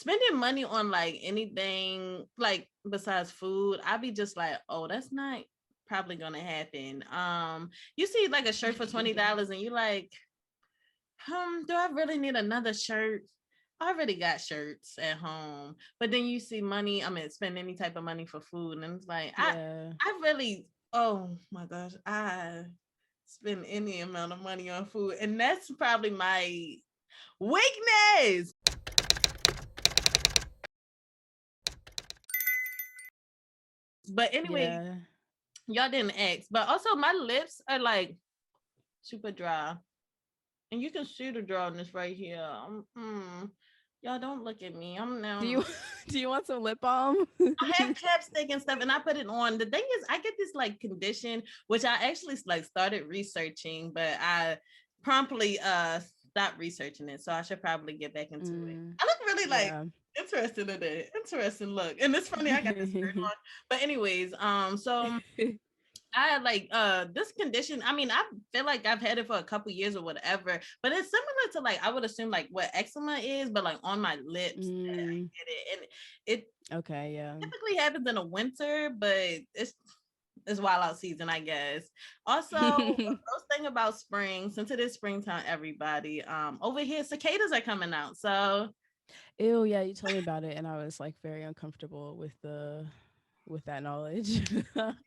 spending money on like anything like besides food, I'd be just like, oh, that's not probably gonna happen. You see like a shirt for $20 and you like, do I really need another shirt? I already got shirts at home. But then you see money, I mean, spend any type of money for food. And it's like, I really, oh my gosh, I spend any amount of money on food. And that's probably my weakness. But anyway, y'all didn't ask. But also my lips are like super dry. And you can see the dryness right here. Y'all don't look at me. I'm now. Do you want some lip balm? I have chapstick and stuff, and I put it on. The thing is, I get this like condition, which I actually like started researching, but I promptly stopped researching it. So I should probably get back into it. I look really like interesting today. Interesting look, and it's funny. I got this shirt on, but anyways, so. I had like this condition. I mean, I feel like I've had it for a couple years or whatever, but it's similar to like I would assume like what eczema is, but like on my lips. I get it, and it typically happens in the winter, but it's wild out season, I guess. Also, first thing about spring, since it is springtime, everybody, over here cicadas are coming out. So, ew, yeah, you told me about it, and I was like very uncomfortable with that knowledge.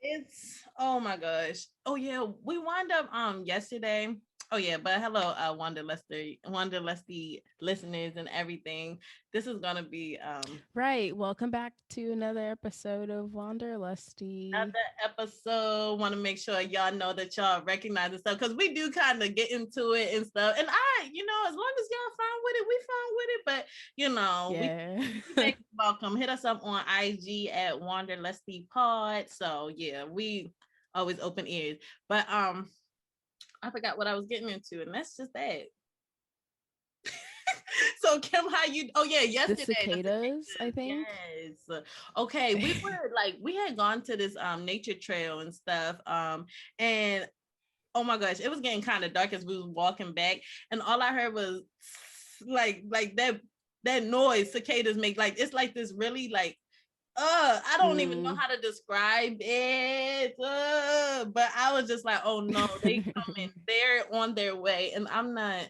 it's oh my gosh. Oh yeah, we wound up yesterday. Oh yeah, but hello, Wanderlusty listeners and everything. This is gonna be right. Welcome back to another episode of Wanderlusty. Another episode. Want to make sure y'all know that y'all recognize and stuff because we do kind of get into it and stuff. And as long as y'all fine with it, we fine with it. But we welcome. Hit us up on IG at Wanderlusty Pod. So yeah, we always open ears. But I forgot what I was getting into, and that's just that. So Kim, how you? Oh yeah, yesterday. The cicadas, I think. Yes. Okay, we had gone to this nature trail and stuff. And oh my gosh, it was getting kind of dark as we was walking back, and all I heard was like that noise cicadas make. Like it's like this really like I don't even know how to describe it. But I was just like, oh no, they coming. They're on their way, and I'm not.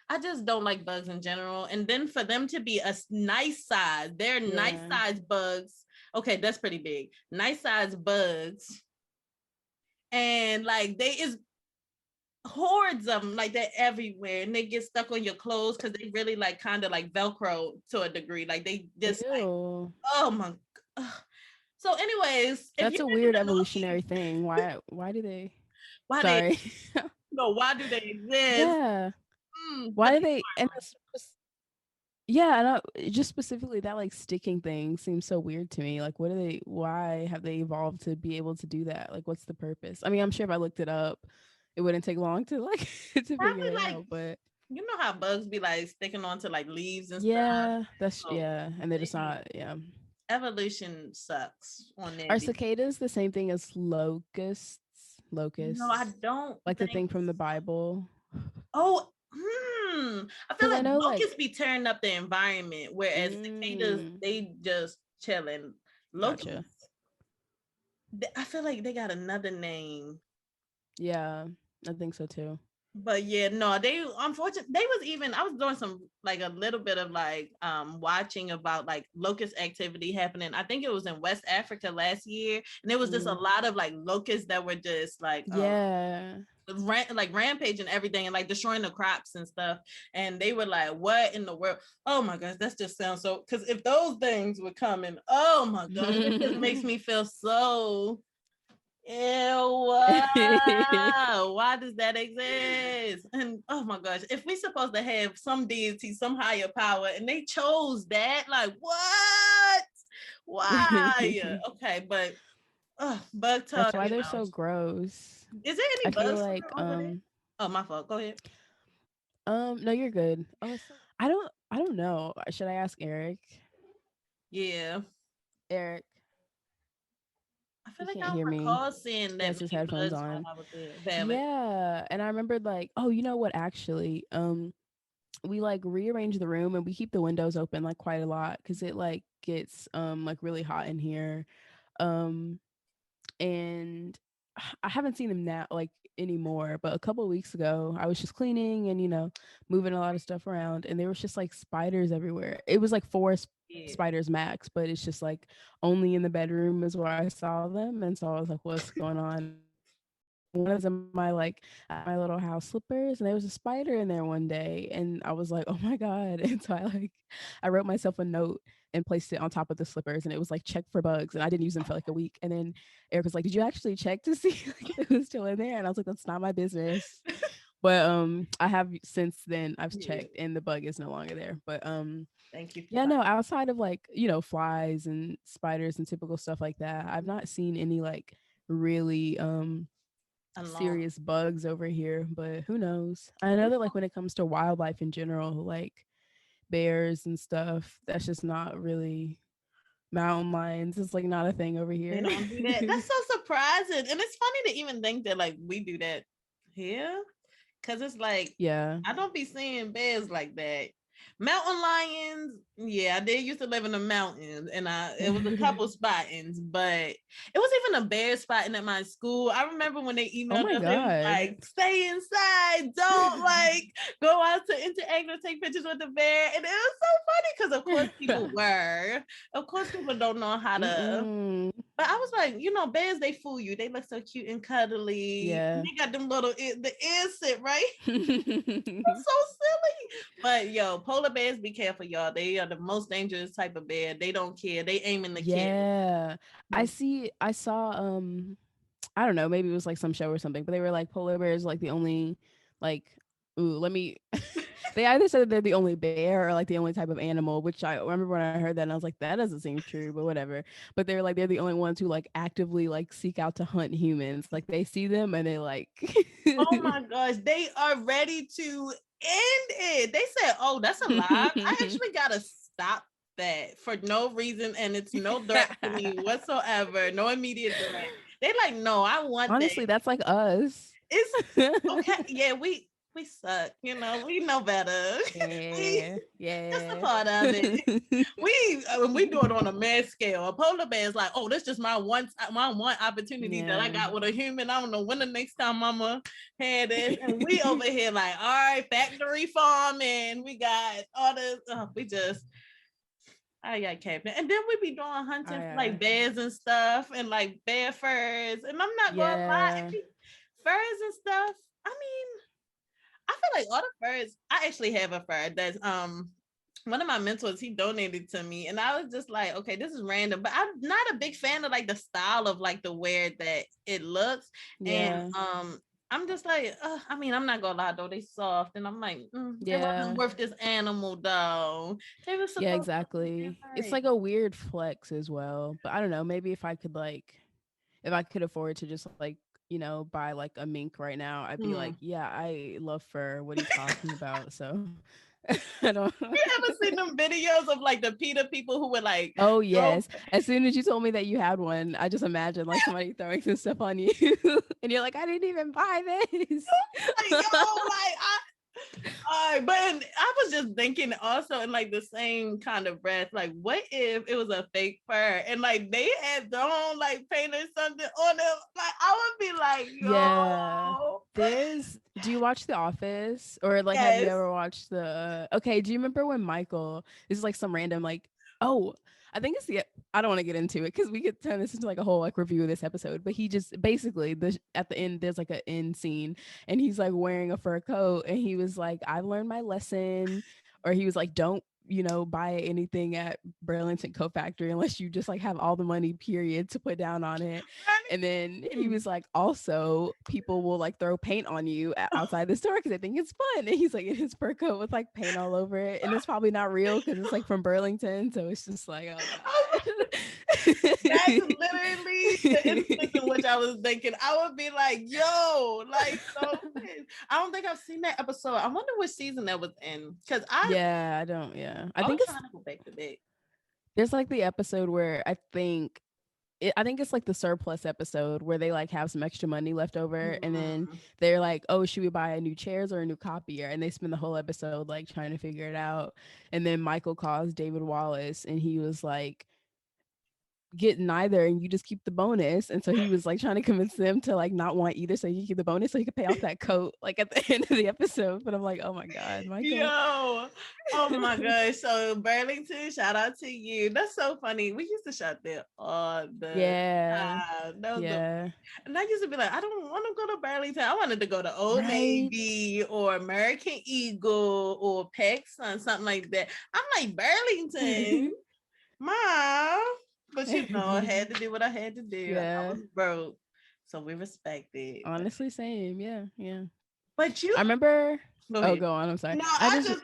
I just don't like bugs in general. And then for them to be a nice size, they're nice size bugs. Okay, that's pretty big. Nice size bugs. And like they is hordes of them, like they're everywhere. And they get stuck on your clothes because they really like kind of like Velcro to a degree. Like they just like, oh my God. So anyways. That's a weird evolutionary thing. Why do they? Sorry. Why do they exist? Yeah. Why do they? And and just specifically that like sticking thing seems so weird to me. Like, why have they evolved to be able to do that? Like, what's the purpose? I mean, I'm sure if I looked it up, it wouldn't take long to like to figure it out. But you know how bugs be like sticking onto like leaves and stuff. And they're just not. Yeah. Evolution sucks on that. Are cicadas the same thing as locusts? Locusts? No, I don't. Like the thing from the Bible. Oh. I feel like locusts be tearing up the environment, whereas cicadas, they just chilling. Locusts, I feel like they got another name. Yeah, I think so too. But yeah, no, they unfortunately I was doing some like a little bit of like watching about like locust activity happening. I think it was in West Africa last year, and there was just a lot of like locusts that were just like rampage and everything and like destroying the crops and stuff. And they were like, what in the world? Oh my gosh, that just sounds so, because if those things were coming, oh my gosh, it just makes me feel so ew. Why does that exist? And oh my gosh, if we supposed to have some deity, some higher power, and they chose that, like what? Why? Okay, but bug talk. That's why they're so gross. Is there any bugs? Like oh, my fault. Go ahead. No, you're good. I don't know. Should I ask Eric? Yeah. Eric. I feel like I recall seeing that his headphones on. Yeah, and I remembered like, oh, you know what? Actually, we like rearrange the room and we keep the windows open like quite a lot because it like gets like really hot in here. Um and I haven't seen them now like anymore, but a couple of weeks ago I was just cleaning and moving a lot of stuff around, and there was just like spiders everywhere. It was like four Yeah. spiders max, but it's just like only in the bedroom is where I saw them, and so I was like, what's going on? One of them, my little house slippers, and there was a spider in there one day, and I was like, oh my god. And so I wrote myself a note and placed it on top of the slippers, and it was like, check for bugs, and I didn't use them for like a week. And then Eric was like, did you actually check to see like, if it was still in there? And I was like, that's not my business. But I have since then I've Yeah. checked and the bug is no longer there. But Thank you for yeah, no, outside of like flies and spiders and typical stuff like that, I've not seen any like really alarm. serious bugs over here, but who knows? I know that like when it comes to wildlife in general, like bears and stuff, that's just not really, mountain lions. It's like not a thing over They here. don't do that. That's so surprising. And it's funny to even think that like we do that here. Cause it's like Yeah. I don't be seeing bears like that. Mountain lions, yeah, I did used to live in the mountains, and it was a couple spottings, but it was even a bear spotting at my school. I remember when they Oh emailed my us, they was god. like, "Stay inside, don't like go out to interact or take pictures with the bear." And it was so funny because, of course, people don't know how to. Mm-mm. But I was like, bears, they fool you. They look so cute and cuddly. Yeah. They got them the ears sit right. That's so silly. But yo, polar bears, be careful, y'all. They are the most dangerous type of bear. They don't care. They aiming to kill. Yeah. I saw I don't know, maybe it was like some show or something, but they were like polar bears like the only like ooh, let me they either said that they're the only bear or like the only type of animal, which I remember when I heard that and I was like, that doesn't seem true, but whatever. But they were like they're the only ones who like actively like seek out to hunt humans. Like they see them and they like Oh my gosh, they are ready to end it. They said, "Oh, that's a lie. I actually gotta stop that for no reason, and it's no threat to me whatsoever. No immediate threat." They like, "No, I want that." honestly, that's like us. It's okay. Yeah, we suck. We know better. we Yeah, That's a yeah. part of it. We do it on a mass scale. A polar bear is like, oh, that's just my one opportunity that I Yeah. got with a human. I don't know when the next time mama had this. And we over here like, all right, factory farming. We got all this. I got capping. And then we be doing hunting for like bears and stuff and like bear furs. And I'm not gonna lie, Yeah. furs and stuff. I mean, I feel like all the furs. I actually have a fur that's one of my mentors, he donated to me, and I was just like, okay, this is random, but I'm not a big fan of like the style of like the wear that it looks. And Yeah. I'm just like, I mean, I'm not gonna lie though, they soft, and I'm like, it Yeah. wasn't worth this animal though. They were Yeah, supposed to be exactly. It's right. like a weird flex as well. But I don't know, maybe if I could afford to just like, buy like a mink right now, I'd be like, Hmm. yeah, I love fur. What are you talking about? So I don't You ever seen them videos of like the PETA people who were like, Oh throw yes. As soon as you told me that you had one, I just imagined like somebody throwing some stuff on you and you're like, I didn't even buy this. like, yo, like but I was just thinking also in like the same kind of breath, like, what if it was a fake fur and like they had their own like paint or something on them? Like, I would be like, Yeah. yo, Do you watch The Office? Or like have you yes. ever watched okay, do you remember when Michael, this is like some random like, oh, I think it's the I don't want to get into it because we could turn this into like a whole like review of this episode, but he just basically at the end there's like an end scene and he's like wearing a fur coat and he was like, I've learned my lesson, or he was like, don't buy anything at Burlington Coat Factory unless you just like have all the money period to put down on it. And then he was like, also, people will like throw paint on you outside the store because they think it's fun. And he's like in his fur coat with like paint all over it. And it's probably not real because it's like from Burlington. So it's just like, oh That's God. literally the instance in which I was thinking. I would be like, yo, like, so I don't think I've seen that episode. I wonder which season that was in. Because I I was think it's trying to go back to back. there's like the episode where I think I think it's like the surplus episode where they like have some extra money left over, and then Mhm. they're like, "Oh, should we buy a new chairs or a new copier?" And they spend the whole episode like trying to figure it out. And then Michael calls David Wallace, and he was like, "Get neither, and you just keep the bonus." And so he was like trying to convince them to like not want either, so you keep the bonus, so he could pay off that coat like at the end of the episode. But I'm like, oh my god, Michael. Yo, oh my gosh. So Burlington, shout out to you. That's so funny. We used to shop there all the Yeah, time. That was the yeah, and I used to be like, I don't want to go to Burlington. I wanted to go to Old right. Navy or American Eagle or PetSun, something like that. I'm like, Burlington, mom. But I had to do what I had to do. I Yeah, was broke. So we respect it. honestly, same. Yeah, yeah. But you I remember. go Oh, ahead. go on. I'm sorry. No, I I just just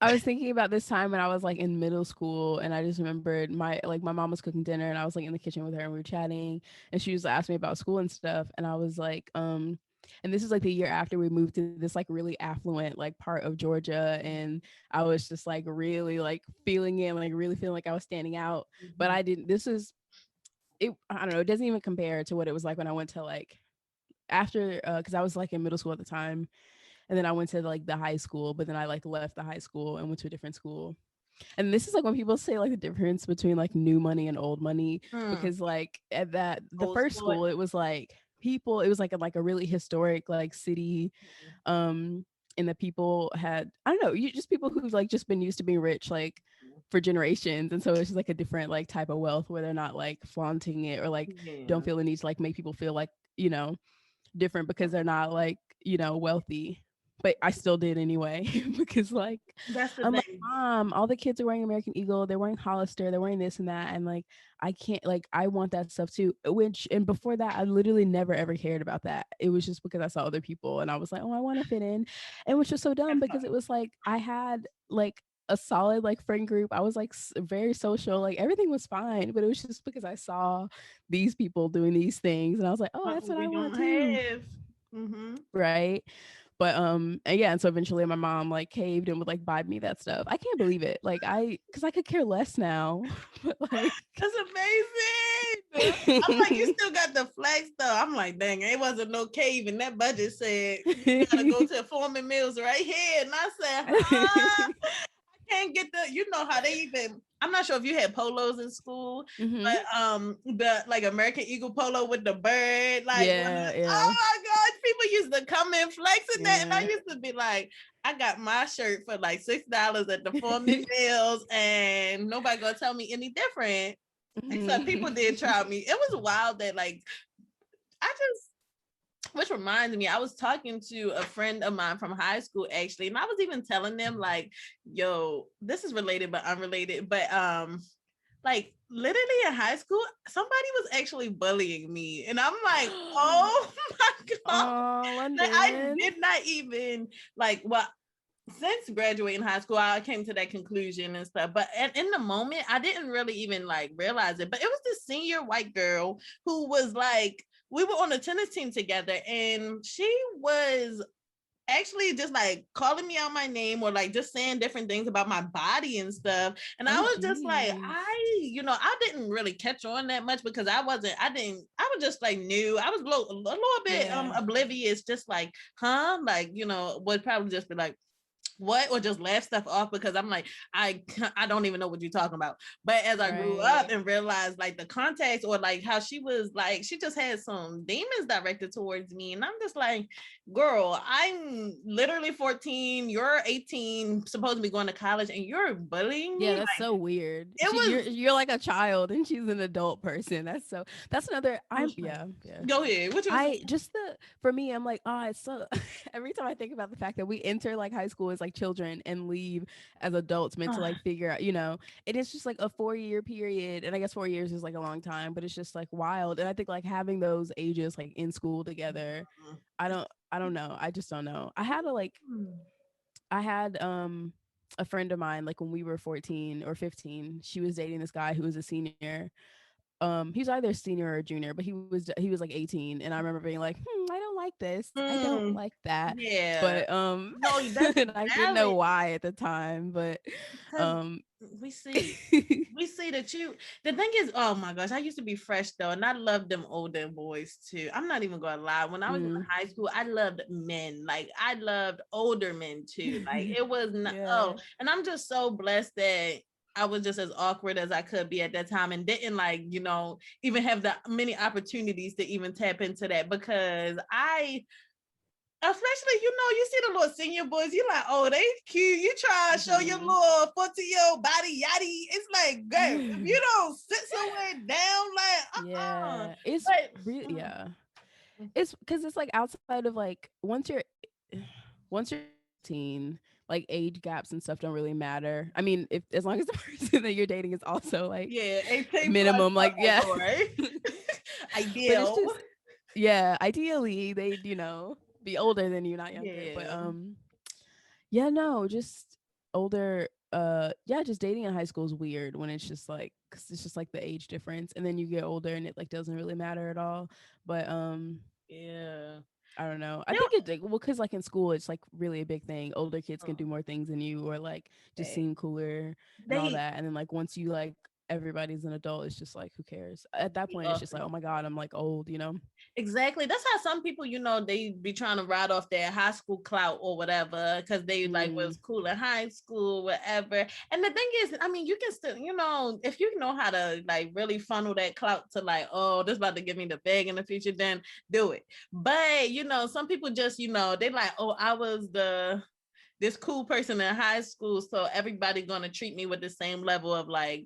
I was thinking about this time when I was like in middle school, and I just remembered my mom was cooking dinner, and I was like in the kitchen with her, and we were chatting, and she was asking me about school and stuff, and I was like, and this is like the year after we moved to this like really affluent like part of Georgia, and I was just like really like feeling it, like really feeling like I was standing out, but Mhm. I didn't. This is it. I don't know. It doesn't even compare to what it was like when I went to like after because I was like in middle school at the time, and then I went to like the high school, but then I like left the high school and went to a different school. And this is like when people say like the difference between like new money and old money, Mm. because like at that the Old first sport. school it was like people, it was like a really historic like city, um and the people had, I don't know, you just people who've like just been used to being rich like for generations, and so it's just like a different like type of wealth where they're not like flaunting it or like don't Yeah. feel the need to like make people feel like, you know, different because they're not like, you know, wealthy. But I still did anyway because like That's the I'm like, thing. mom, all the kids are wearing American Eagle, they're wearing Hollister, they're wearing this and that, and like I can't, like I want that stuff too. Which, and before that, I literally never ever cared about that. It was just because I saw other people and I was like, oh, I want to fit in, and which was so dumb because it was like I had like a solid like friend group. I was like very social, like everything was fine, but it was just because I saw these people doing these things and I was like, oh, that's What what we I want don't too. have. Mm-hmm. Right. But and yeah, and so eventually my mom like caved and would like buy me that stuff. I can't believe it. Like because I could care less now. But like That's amazing. I'm like, you still got the flex though. I'm like, dang, it wasn't no cave, and that budget said you gotta go to Foreman Mills right here. And I said, huh? Can't get the, you know how they even, I'm not sure if you had polos in school, hmm but the like American Eagle polo with the bird, like Yeah, oh yeah, my god, people used to come in flexing that, and I yeah. used to be like, I got my shirt for like $6 at the Foreman Mills, and nobody gonna tell me any different. Except people did try me. It was wild that like I just, which reminds me, I was talking to a friend of mine from high school actually, and I was even telling them like, yo, this is related but unrelated, but like literally in high school, somebody was actually bullying me, and I'm like, oh my god, Oh, like I London. did not even like, well, since graduating high school, I came to that conclusion and stuff. But in the moment, I didn't really even like realize it. But it was this senior white girl who was like, we were on a tennis team together, and she was actually just like calling me out my name or like just saying different things about my body and stuff. And I Oh, was just like, jeez. I didn't really catch on that much because I was just like new. I was a little bit Yeah. oblivious, just like, huh? Like, would probably just be like, what, or just laugh stuff off because I'm like, I don't even know what you're talking about. But as I grew up Right. and realized like the context or like how she was like, she just had some demons directed towards me, and I'm just like, girl, I'm literally 14, you're 18, supposed to be going to college, and you're bullying Yeah, me. that's Like so weird. it was. You're like a child and she's an adult person. That's another I'm yeah, yeah. Go ahead. What you was I saying? just the for me, I'm like, oh, it's so every time I think about the fact that we enter like high school as like children and leave as adults meant to like figure out, it is just like a 4-year period. And I guess 4 years is like a long time, but it's just like wild. And I think like having those ages like in school together, I don't know. I just don't know. I had a friend of mine, like when we were 14 or 15, she was dating this guy who was a senior. He was either a senior or a junior, but he was like 18, and I remember being like, I don't like this, I don't Mm, like that, yeah. but No, that's and I didn't know valid. why at the time, but Because um we see say that the thing is, oh my gosh, I used to be fresh though, and I loved them older boys too. I'm not even gonna lie. When I was in high school, I loved men. Like I loved older men too. Like it was not, Yeah. and I'm just so blessed that I was just as awkward as I could be at that time and didn't like, even have the many opportunities to even tap into that because especially, you see the little senior boys, you like, oh, they cute. You try to show your little 14-year-old body yaddy. It's like, girl, if you don't sit somewhere down, like, Yeah. It's but, really, yeah. It's because it's like outside of like once you're 18, like age gaps and stuff don't really matter. I mean, if as long as the person that you're dating is also like 18 minimum, plus like yeah. right? But it's Ideal. just ideally they'd, be older than you, not younger. But Yeah. yeah, no, just older. Just dating in high school is weird when it's just like, cause it's just like the age difference, and then you get older and it like doesn't really matter at all. But Yeah. I don't know. I think it well, cause like in school it's like really a big thing. Older kids can do more things than you, or like just seem cooler and all that. And then like once you like everybody's an adult, it's just like who cares? At that point, it's just like, oh my god, I'm like old, Exactly. That's how some people, they be trying to ride off their high school clout or whatever, because they like was cool in high school, whatever. And the thing is, I mean, you can still, if you know how to like really funnel that clout to like, oh, this about to give me the bag in the future, then do it. But some people just, they like, oh, I was this cool person in high school, so everybody gonna treat me with the same level of like,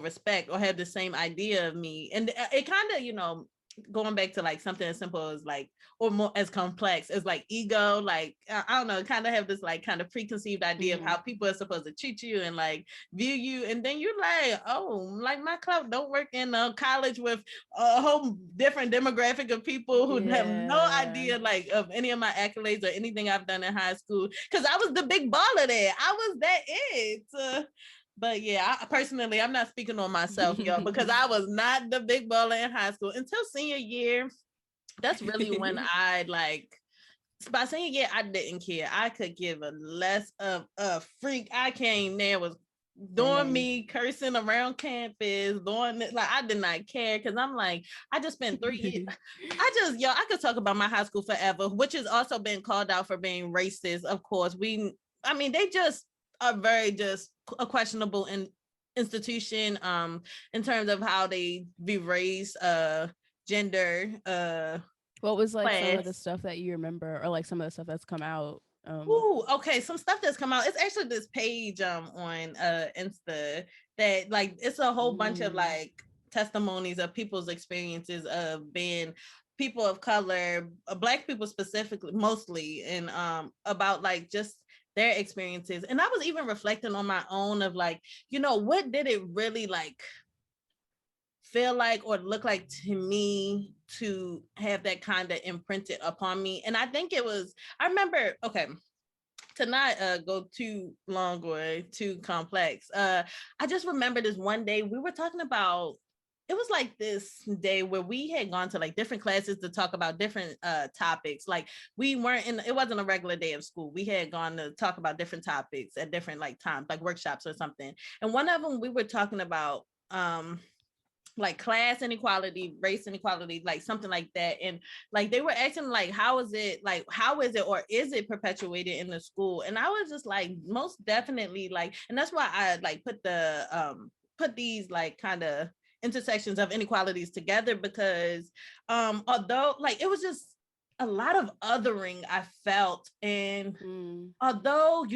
respect or have the same idea of me. And it kind of, going back to like something as simple as like, or more as complex as like ego, like I don't know, kind of have this like kind of preconceived idea of how people are supposed to treat you and like view you, and then you're like, oh, like my clout don't work in a college with a whole different demographic of people who have no idea like of any of my accolades or anything I've done in high school, because I was the big baller there. I was that it. But yeah, personally, I'm not speaking on myself, y'all, because I was not the big baller in high school until senior year. That's really when I like, by senior year, I didn't care. I could give a less of a freak. I came there, was doing me, cursing around campus, doing it. Like, I did not care because I'm like, I just spent 3 years. I could talk about my high school forever, which has also been called out for being racist. Of course, they just are very just a questionable institution in terms of how they view race, gender, what was like class. some of the stuff that you remember, or like some of the stuff that's come out? Ooh, okay, some stuff that's come out. It's actually this page on Insta that like it's a whole bunch of like testimonies of people's experiences of being people of color, Black people specifically, mostly, and about like just their experiences. And I was even reflecting on my own of like, what did it really like feel like or look like to me to have that kind of imprinted upon me. And I think I remember, okay, to not go too long or too complex, I just remember this one day we were talking about, it was like this day where we had gone to like different classes to talk about different topics. Like it wasn't a regular day of school. We had gone to talk about different topics at different like times, like workshops or something. And one of them we were talking about like class inequality, race inequality, like something like that. And like they were asking like, how is it or is it perpetuated in the school? And I was just like, most definitely, like, and that's why I like put these like kind of intersections of inequalities together, because although like it was just a lot of othering I felt. And although,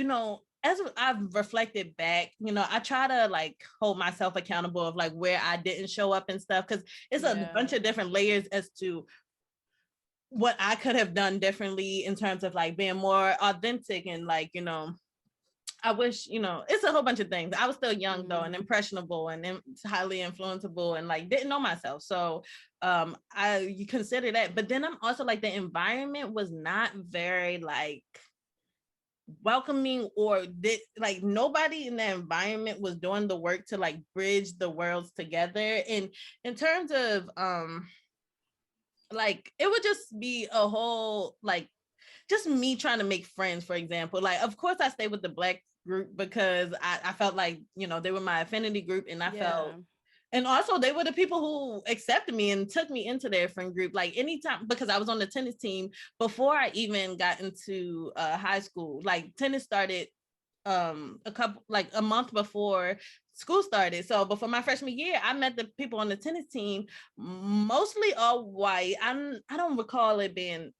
as I've reflected back, I try to like hold myself accountable of like where I didn't show up and stuff, because it's a bunch of different layers as to what I could have done differently in terms of like being more authentic and like, I wish, it's a whole bunch of things. I was still young though, and impressionable and highly influenceable, and like didn't know myself. So you consider that. But then I'm also like, the environment was not very like welcoming, or did like nobody in that environment was doing the work to like bridge the worlds together. And in terms of like it would just be a whole like just me trying to make friends, for example. Like, of course I stay with the Black group because I felt like, you know, they were my affinity group, and I felt, Yeah. and also they were the people who accepted me and took me into their friend group. Like anytime, because I was on the tennis team before I even got into high school. Like tennis started a month before school started. So before my freshman year, I met the people on the tennis team, mostly all white. I don't recall it being,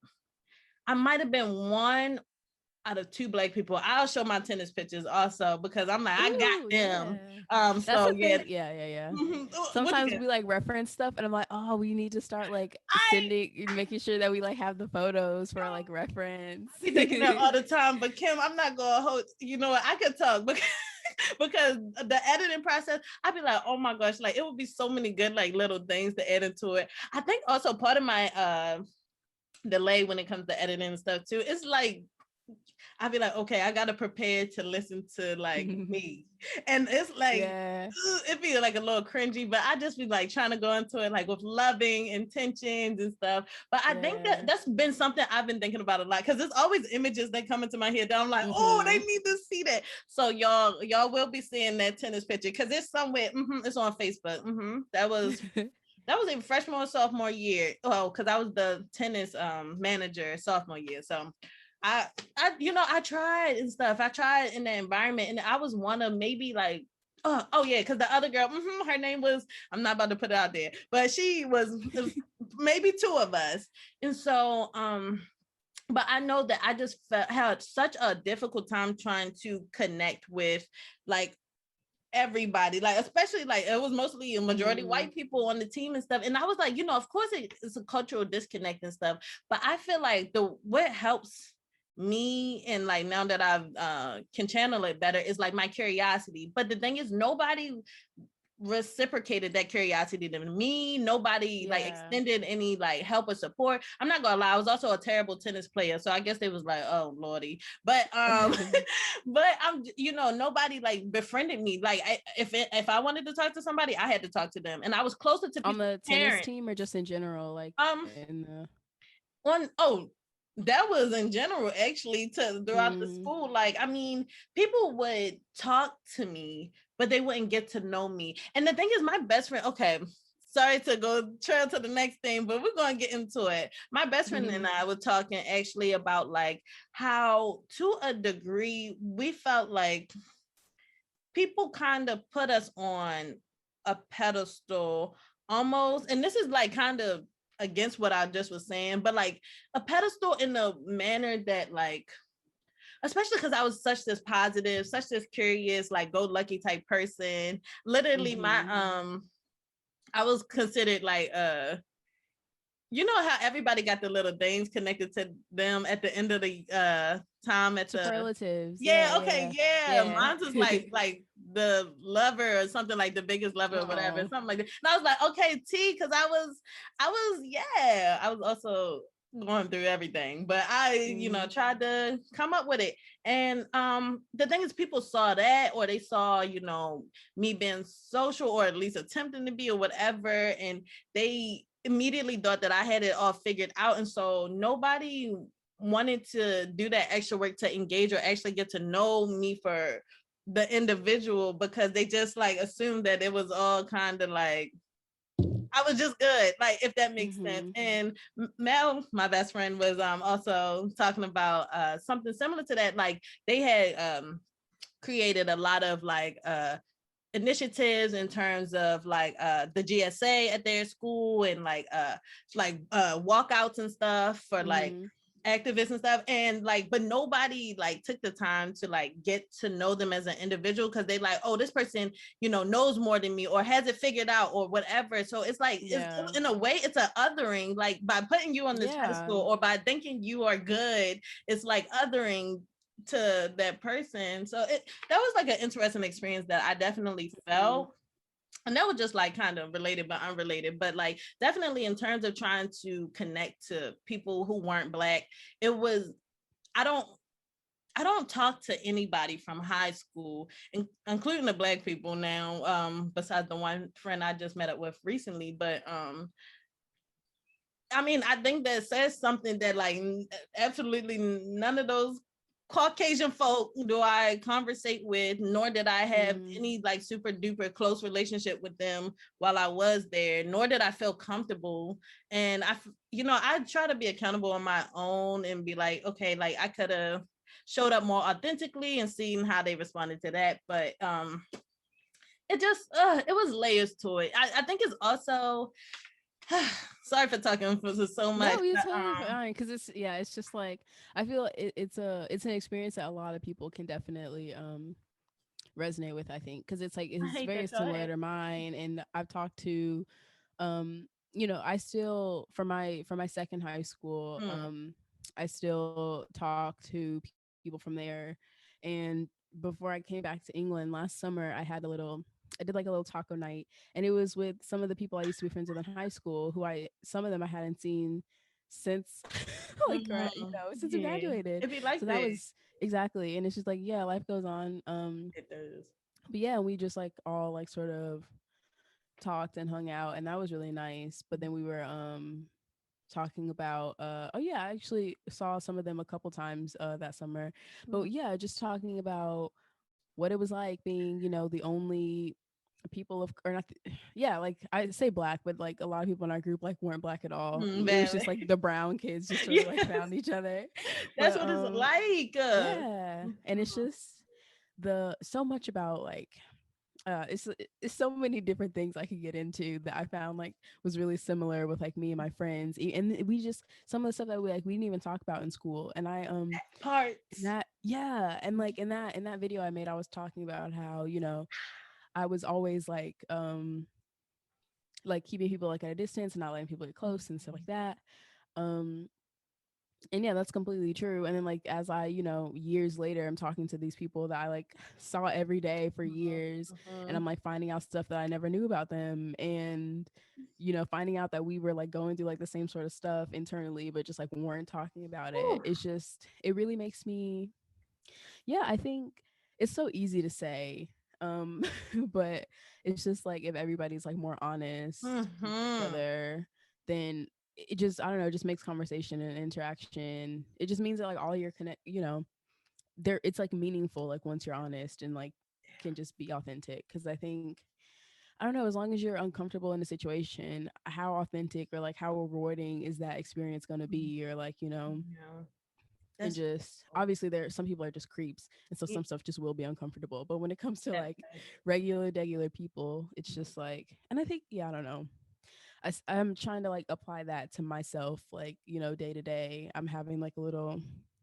I might have been one out of two black people. I'll show my tennis pictures also because I'm like, I got Ooh, them. yeah. That's So the yeah. thing. Yeah, yeah, yeah. What you Sometimes get? we like reference stuff and I'm like, oh, we need to start like I making sure that we like have the photos for like reference. be thinking that all the time, but Kim, I'm not gonna hold. You know what? I could talk because because the editing process, I'd be like, oh my gosh, like it would be so many good like little things to add into it. I think also part of my delay when it comes to editing and stuff too, it's like I'd be like, okay, I gotta prepare to listen to like me. And it's like Yeah. it'd be like a little cringy, but I just be like trying to go into it like with loving intentions and stuff. But I think Yeah. that's been something I've been thinking about a lot because there's always images that come into my head that I'm like, oh, they Mm-hmm. need to see that. So y'all will be seeing that tennis picture because it's somewhere. It's on Facebook. That was in freshman or sophomore year. Oh, because I was the tennis manager sophomore year. So I I tried and stuff. I tried in the environment, and I was one of maybe like oh yeah, because the other girl, her name was, I'm not about to put it out there, but she was maybe two of us. And so but I know that I just had such a difficult time trying to connect with like everybody, like especially like it was mostly a majority white people on the team and stuff, and I was like, of course it's a cultural disconnect and stuff, but I feel like the what helps me, and like now that I've can channel it better, is like my curiosity. But the thing is, nobody reciprocated that curiosity to me. Nobody like Yeah. extended any like help or support. I'm not gonna lie, I was also a terrible tennis player, so I guess they was like, oh lordy. But but I'm nobody like befriended me. Like if I wanted to talk to somebody, I had to talk to them, and I was closer to On people's the tennis parents. team or just in general, like um in the on oh that was in general, actually, to throughout the mm, school. Like, I mean, people would talk to me, but they wouldn't get to know me. And the thing is, my best friend, okay, sorry to go trail to the next thing, but we're going to get into it. My best friend and I were talking actually about like how to a degree we felt like people kind of put us on a pedestal almost. And this is like kind of against what I just was saying, but like a pedestal in a manner that like, especially because I was such this positive, such this curious, like go lucky type person. Literally my I was considered like you know how everybody got the little things connected to them at the end of the time at the superlatives. Yeah, yeah, okay, yeah. yeah. Mine's was like the lover or something, like the biggest lover or whatever, Oh. something like that. And I was like, okay, T, because I was also going through everything, but I, tried to come up with it. And the thing is, people saw that, or they saw, me being social, or at least attempting to be, or whatever, and they immediately thought that I had it all figured out. And so nobody wanted to do that extra work to engage or actually get to know me for the individual, because they just like assumed that it was all kind of like I was just good, like, if that makes sense. And Mel, my best friend, was also talking about something similar to that. Like they had created a lot of like initiatives in terms of like the GSA at their school, and like walkouts and stuff for like activists and stuff, and like, but nobody like took the time to like get to know them as an individual, because they like, oh, this person knows more than me or has it figured out or whatever. So it's like it's, in a way, it's a othering, like by putting you on this pedestal or by thinking you are good, it's like othering to that person. So that was like an interesting experience that I definitely felt. And that was just like kind of related but unrelated, but like definitely in terms of trying to connect to people who weren't Black, it was, I don't talk to anybody from high school, including the Black people now, besides the one friend I just met up with recently. But I mean, I think that says something, that like absolutely none of those Caucasian folk do I conversate with, nor did I have any like super duper close relationship with them while I was there, nor did I feel comfortable. And I try to be accountable on my own and be like, okay, like I could have showed up more authentically and seen how they responded to that. But it just, it was layers to it. I think it's also, sorry for talking for so much. No, you're totally fine, because it's just like I feel it's an experience that a lot of people can definitely resonate with. I think because it's like I it's hate very that y'all similar had. to mine, and I've talked to I still for my second high school I still talk to people from there, and before I came back to England last summer, I did like a little taco night, and it was with some of the people I used to be friends with in high school, some of them I hadn't seen since since I Yeah, graduated. it'd be like So that that. was exactly, and it's just like, yeah, life goes on. It does. But yeah, we just like all like sort of talked and hung out, and that was really nice. But then we were talking about oh yeah, I actually saw some of them a couple times that summer. But yeah, just talking about what it was like being, the only people of or not yeah, like I say black, but like a lot of people in our group like weren't black at all. It was just like the brown kids just sort of like Yeah, found each other. that's But what it's like. yeah, and it's just the so much about like it's so many different things I could get into that I found like was really similar with like me and my friends. And we just some of the stuff that we didn't even talk about in school. And I Parts. that yeah, and like in that video I made, I was talking about how, I was always like keeping people like at a distance and not letting people get close and stuff like that. Um and yeah, that's completely true. And then like as I, years later, I'm talking to these people that I like saw every day for years, and I'm like finding out stuff that I never knew about them, and finding out that we were like going through like the same sort of stuff internally, but just like weren't talking about it. It's just it really makes me, yeah, I think it's so easy to say, but it's just like if everybody's like more honest with each other, then it just, I don't know, it just makes conversation and interaction. It just means that like all your connect, there it's like meaningful like once you're honest and like can just be authentic. Because I think, I don't know, as long as you're uncomfortable in a situation, how authentic or like how rewarding is that experience going to be, or like, Yeah, and that's just obviously there some people are just creeps, and so yeah, some stuff just will be uncomfortable. But when it comes to that- like regular people, it's just like, and I think, yeah, I don't know, I'm trying to like apply that to myself, like, day to day. I'm having like a little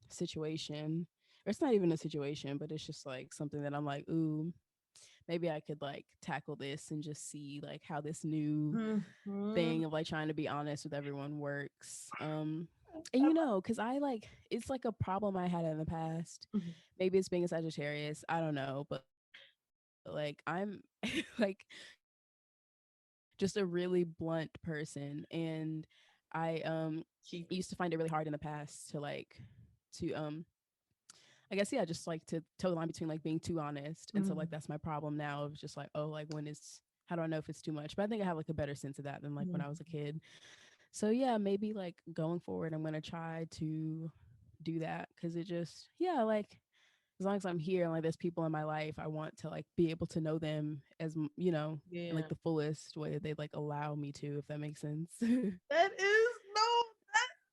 situation, or it's not even a situation, but it's just like something that I'm like, ooh, maybe I could like tackle this and just see like how this new thing of like trying to be honest with everyone works. And because I like, it's like a problem I had in the past. Maybe it's being a Sagittarius, I don't know, but like I'm like just a really blunt person, and I keep. used to find it really hard in the past to like to I guess, yeah, just like to toe the line between like being too honest. And so like that's my problem now, of just like, oh, like when is how do I know if it's too much? But I think I have like a better sense of that than like when I was a kid. So yeah, maybe like going forward, I'm gonna try to do that, because it just, yeah, like as long as I'm here and like there's people in my life, I want to like be able to know them as in Yeah, like the fullest way that they like allow me to, if that makes sense. that is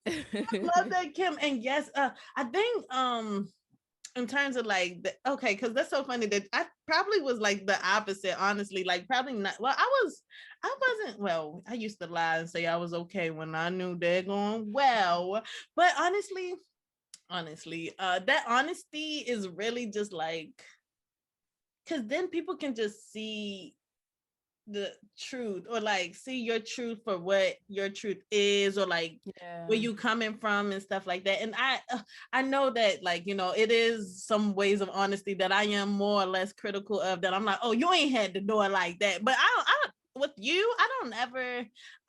I love that, Kim. And yes, I think in terms of like okay, because that's so funny that I probably was like the opposite, honestly. Like probably not. Well, I wasn't. Well, I used to lie and say I was okay when I knew they're going well. But honestly, that honesty is really just like, because then people can just see the truth, or like see your truth for what your truth is, or like Yeah. where you coming from and stuff like that. And I know that, like, it is some ways of honesty that I am more or less critical of, that I'm like, oh, you ain't had to do it like that. But I don't with you, I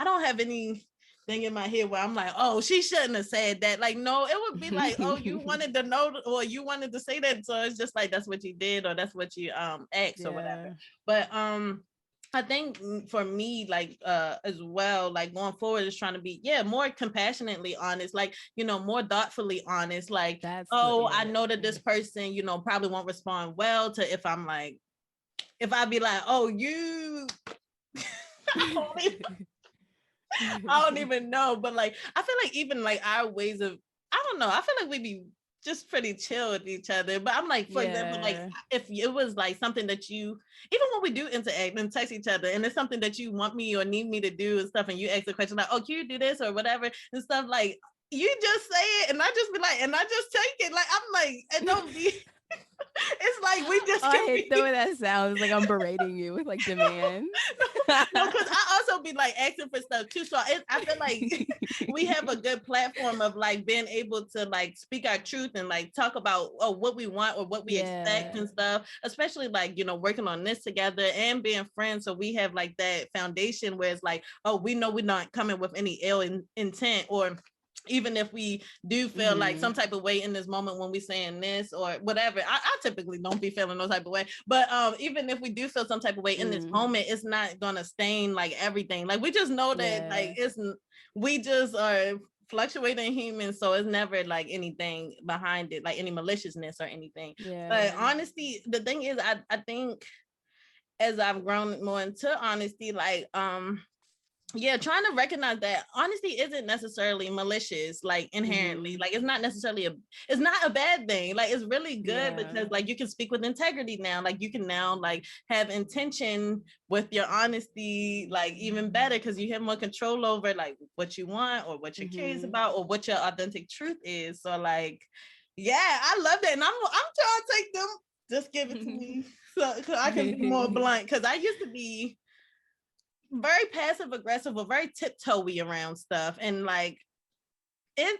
don't have any thing in my head where I'm like, oh, she shouldn't have said that. Like, no, it would be like, oh, you wanted to know, or you wanted to say that, so it's just like that's what you did, or that's what you asked or whatever. Yeah. But I think for me, like as well, like going forward is trying to be, more compassionately honest, like, more thoughtfully honest. Like, That's the oh, I yeah. know that this person, probably won't respond well to if I'm like, if I be like, oh, you I don't even, I don't even know. But like I feel like even like our ways of, I don't know, I feel like we be just pretty chill with each other. But I'm like, for example, like Yeah. if it was like something that you, even when we do interact and text each other, and it's something that you want me or need me to do and stuff, and you ask a question like, oh, can you do this or whatever and stuff, like you just say it and I just be like, and I just take it. Like I'm like, it don't be it's like we Oh, just I can hate the be way that sounds. Like I'm berating you with like demands. no, because I also be like asking for stuff too. So I feel like we have a good platform of like being able to like speak our truth and like talk about what we want or what we expect Yeah. and stuff. Especially like working on this together and being friends. So we have like that foundation where it's like, oh, we know we're not coming with any ill intent, or even if we do feel like some type of way in this moment when we saying this or whatever, I typically don't be feeling no type of way. But even if we do feel some type of way in this moment, it's not gonna stain like everything. Like we just know that like Yeah. we just are fluctuating humans, so it's never like anything behind it, like any maliciousness or anything. But Yeah. honesty, the thing is, I think as I've grown more into honesty, like trying to recognize that honesty isn't necessarily malicious, like inherently, like it's not a bad thing, like it's really good Yeah. because like you can speak with integrity now, like you can now like have intention with your honesty, like even better because you have more control over like what you want or what you're curious about or what your authentic truth is. So like I love that, and I'm trying to take them, just give it to me so I can be more blunt, because I used to be very passive aggressive or very tiptoey around stuff, and like it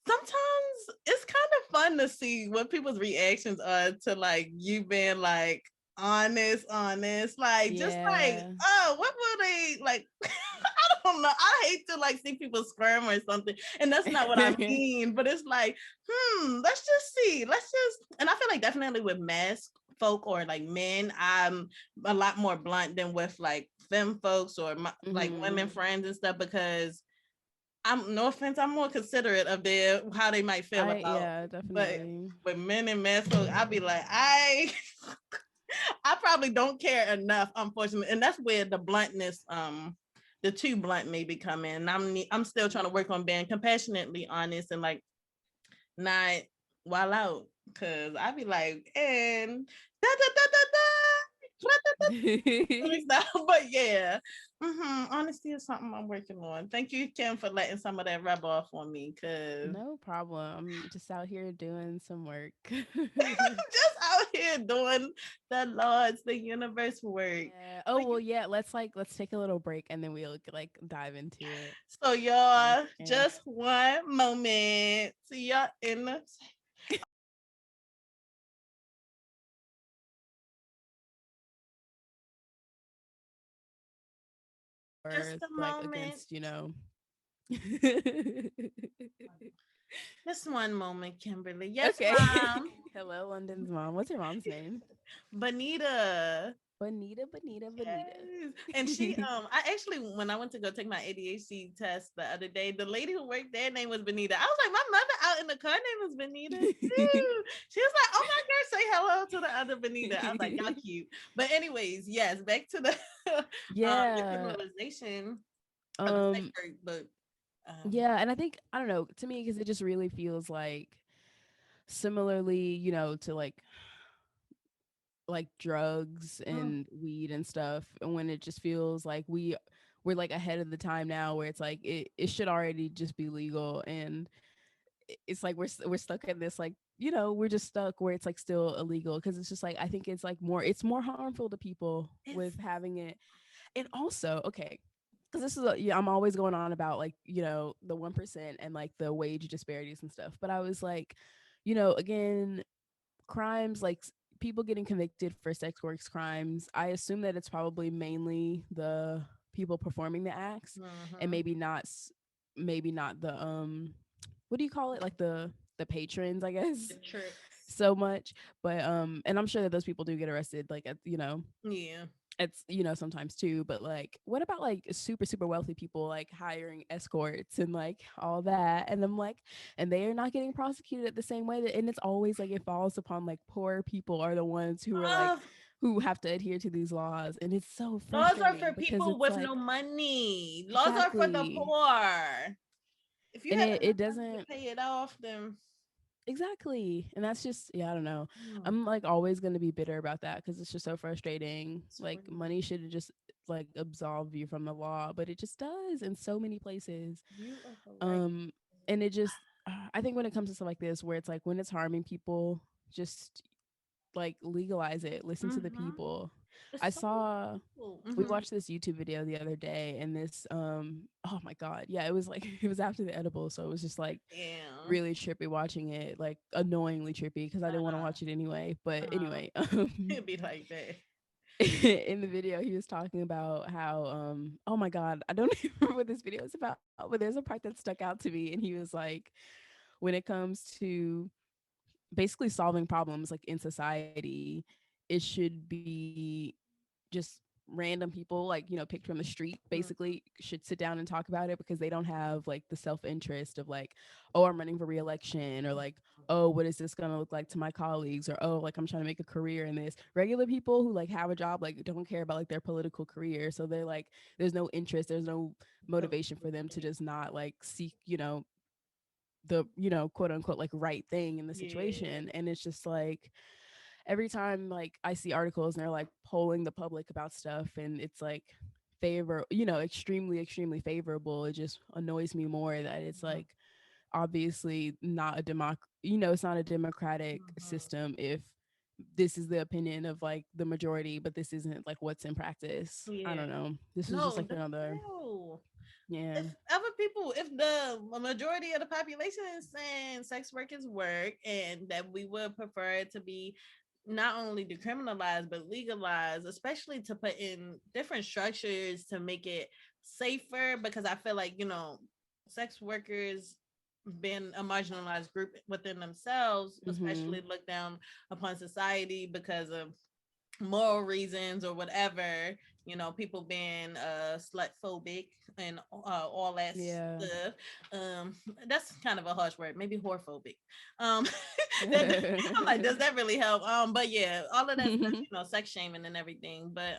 sometimes it's kind of fun to see what people's reactions are to like you being like honest, like just like, Yeah. oh, what will they like? I don't know, I hate to like see people squirm or something, and that's not what I mean, but it's like, let's just see, and I feel like definitely with mask folk or like men, I'm a lot more blunt than with like femme folks or like women friends and stuff, because I'm, no offense, I'm more considerate of their how they might feel about. Yeah, But definitely. with men and men, so I'll be like, I probably don't care enough, unfortunately, and that's where the bluntness, the too blunt maybe come in. I'm still trying to work on being compassionately honest and like not wild out, because I be like, and da da da da da. But honesty is something I'm working on. Thank you, Kim, for letting some of that rub off on me, because No problem. I'm just out here doing some work. just out here doing the Lord's, the universe work. Yeah. Oh Like, well, yeah. Let's take a little break and then we'll like dive into it. so One y'all, second. just one moment. See y'all in the just Or a like moment. against, you know. Just one moment, Kimberly. Yes, Okay. mom. Hello, London's mom. What's your mom's name? Bonita. Bonita, Bonita, Bonita. Yes. And she I actually, when I went to go take my ADHD test the other day, the lady who worked there name was Benita. I was like, my mother out in the car name was Benita too. She was like, oh my God, say hello to the other Benita. I was like, y'all cute. But anyways, yes, back to the Yeah. decriminalization of the sex Um work, but yeah, and I think I don't know, to me because it just really feels like similarly, you know, to like drugs mm, and weed and stuff, and when it just feels like we're like ahead of the time now where it's like it should already just be legal, and it's like we're stuck in this like, you know, we're just stuck where it's like still illegal because it's just like I think it's like it's more harmful to people it's with having it. And also, okay, because this is yeah, I'm always going on about like, you know, the 1% and like the wage disparities and stuff, but I was like, you know, again, crimes like people getting convicted for sex works crimes, I assume that it's probably mainly the people performing the acts, and mm-hmm. maybe not the what do you call it, like the patrons, I The guess, tricks. so much. But and I'm sure that those people do get arrested, like at, you know, Yeah. it's sometimes too, but like what about like super wealthy people like hiring escorts and like all that, and I'm like, and they are not getting prosecuted at the same way that, and it's always like it falls upon like poor people are the ones who are like Uh, who have to adhere to these laws, and it's so laws are for frustrating because people it's with like no money. Laws are for the exactly, poor. If you and have it enough money to doesn't. pay it off, then Exactly. And that's just, yeah, I don't know. hmm, I'm like always going to be bitter about that because it's just so frustrating. it's Like crazy. money should just like absolve you from the law, but it just does in so many places. You are correct. Um and it just I think when it comes to stuff like this where it's like when it's harming people, just like legalize it, listen to the Mm-hmm. people. It's I so many saw people. we Mm-hmm. watched this YouTube video the other day, and this oh my god, yeah, it was like it was after the edible, so it was just like Yeah. really trippy watching it, like annoyingly trippy because I didn't want to Uh-huh. watch it anyway. But Uh-huh. anyway, It'd be like that. in the video he was talking about how oh my god, I don't even remember what this video is about, but there's a part that stuck out to me, and he was like, when it comes to basically solving problems like in society, it should be just random people like picked from the street Mm-hmm. basically should sit down and talk about it because they don't have like the self-interest of like, oh, I'm running for re-election, or like, oh, what is this going to look like to my colleagues, or oh, like I'm trying to make a career in this. Regular people who like have a job like don't care about like their political career, so they're like there's no interest, there's no motivation for them to just not like seek the quote unquote like right thing in the Yeah. situation. And it's just like every time like I see articles and they're like polling the public about stuff and it's like extremely favorable, it just annoys me more that it's Mm-hmm. like obviously not a it's not a democratic Mm-hmm. system if this is the opinion of like the majority, but this isn't like what's in practice. I Yeah. don't know. This is just No, like that's another, real. yeah. If other people, if the majority of the population is saying sex work is work and that we would prefer it to be not only decriminalized but legalized, especially to put in different structures to make it safer, because I feel like, sex workers been a marginalized group within themselves, Mm-hmm. especially looked down upon society because of moral reasons or whatever, people being slut phobic and all that Yeah. stuff. um that's kind of a harsh word, maybe whorephobic. um that, I'm like, does that really help? But yeah, all of that stuff, sex shaming and everything. But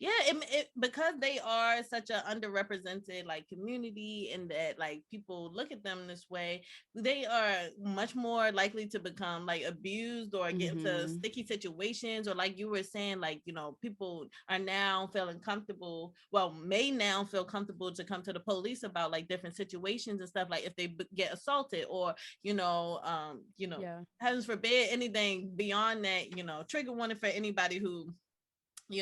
yeah, it because they are such an underrepresented like community, and that like people look at them this way, they are much more likely to become like abused or get into Mm-hmm. sticky situations, or like you were saying, like, people are now feeling comfortable, well, may now feel comfortable to come to the police about like different situations and stuff, like if they get assaulted, or Yeah. heavens forbid, anything beyond that, trigger warning for anybody who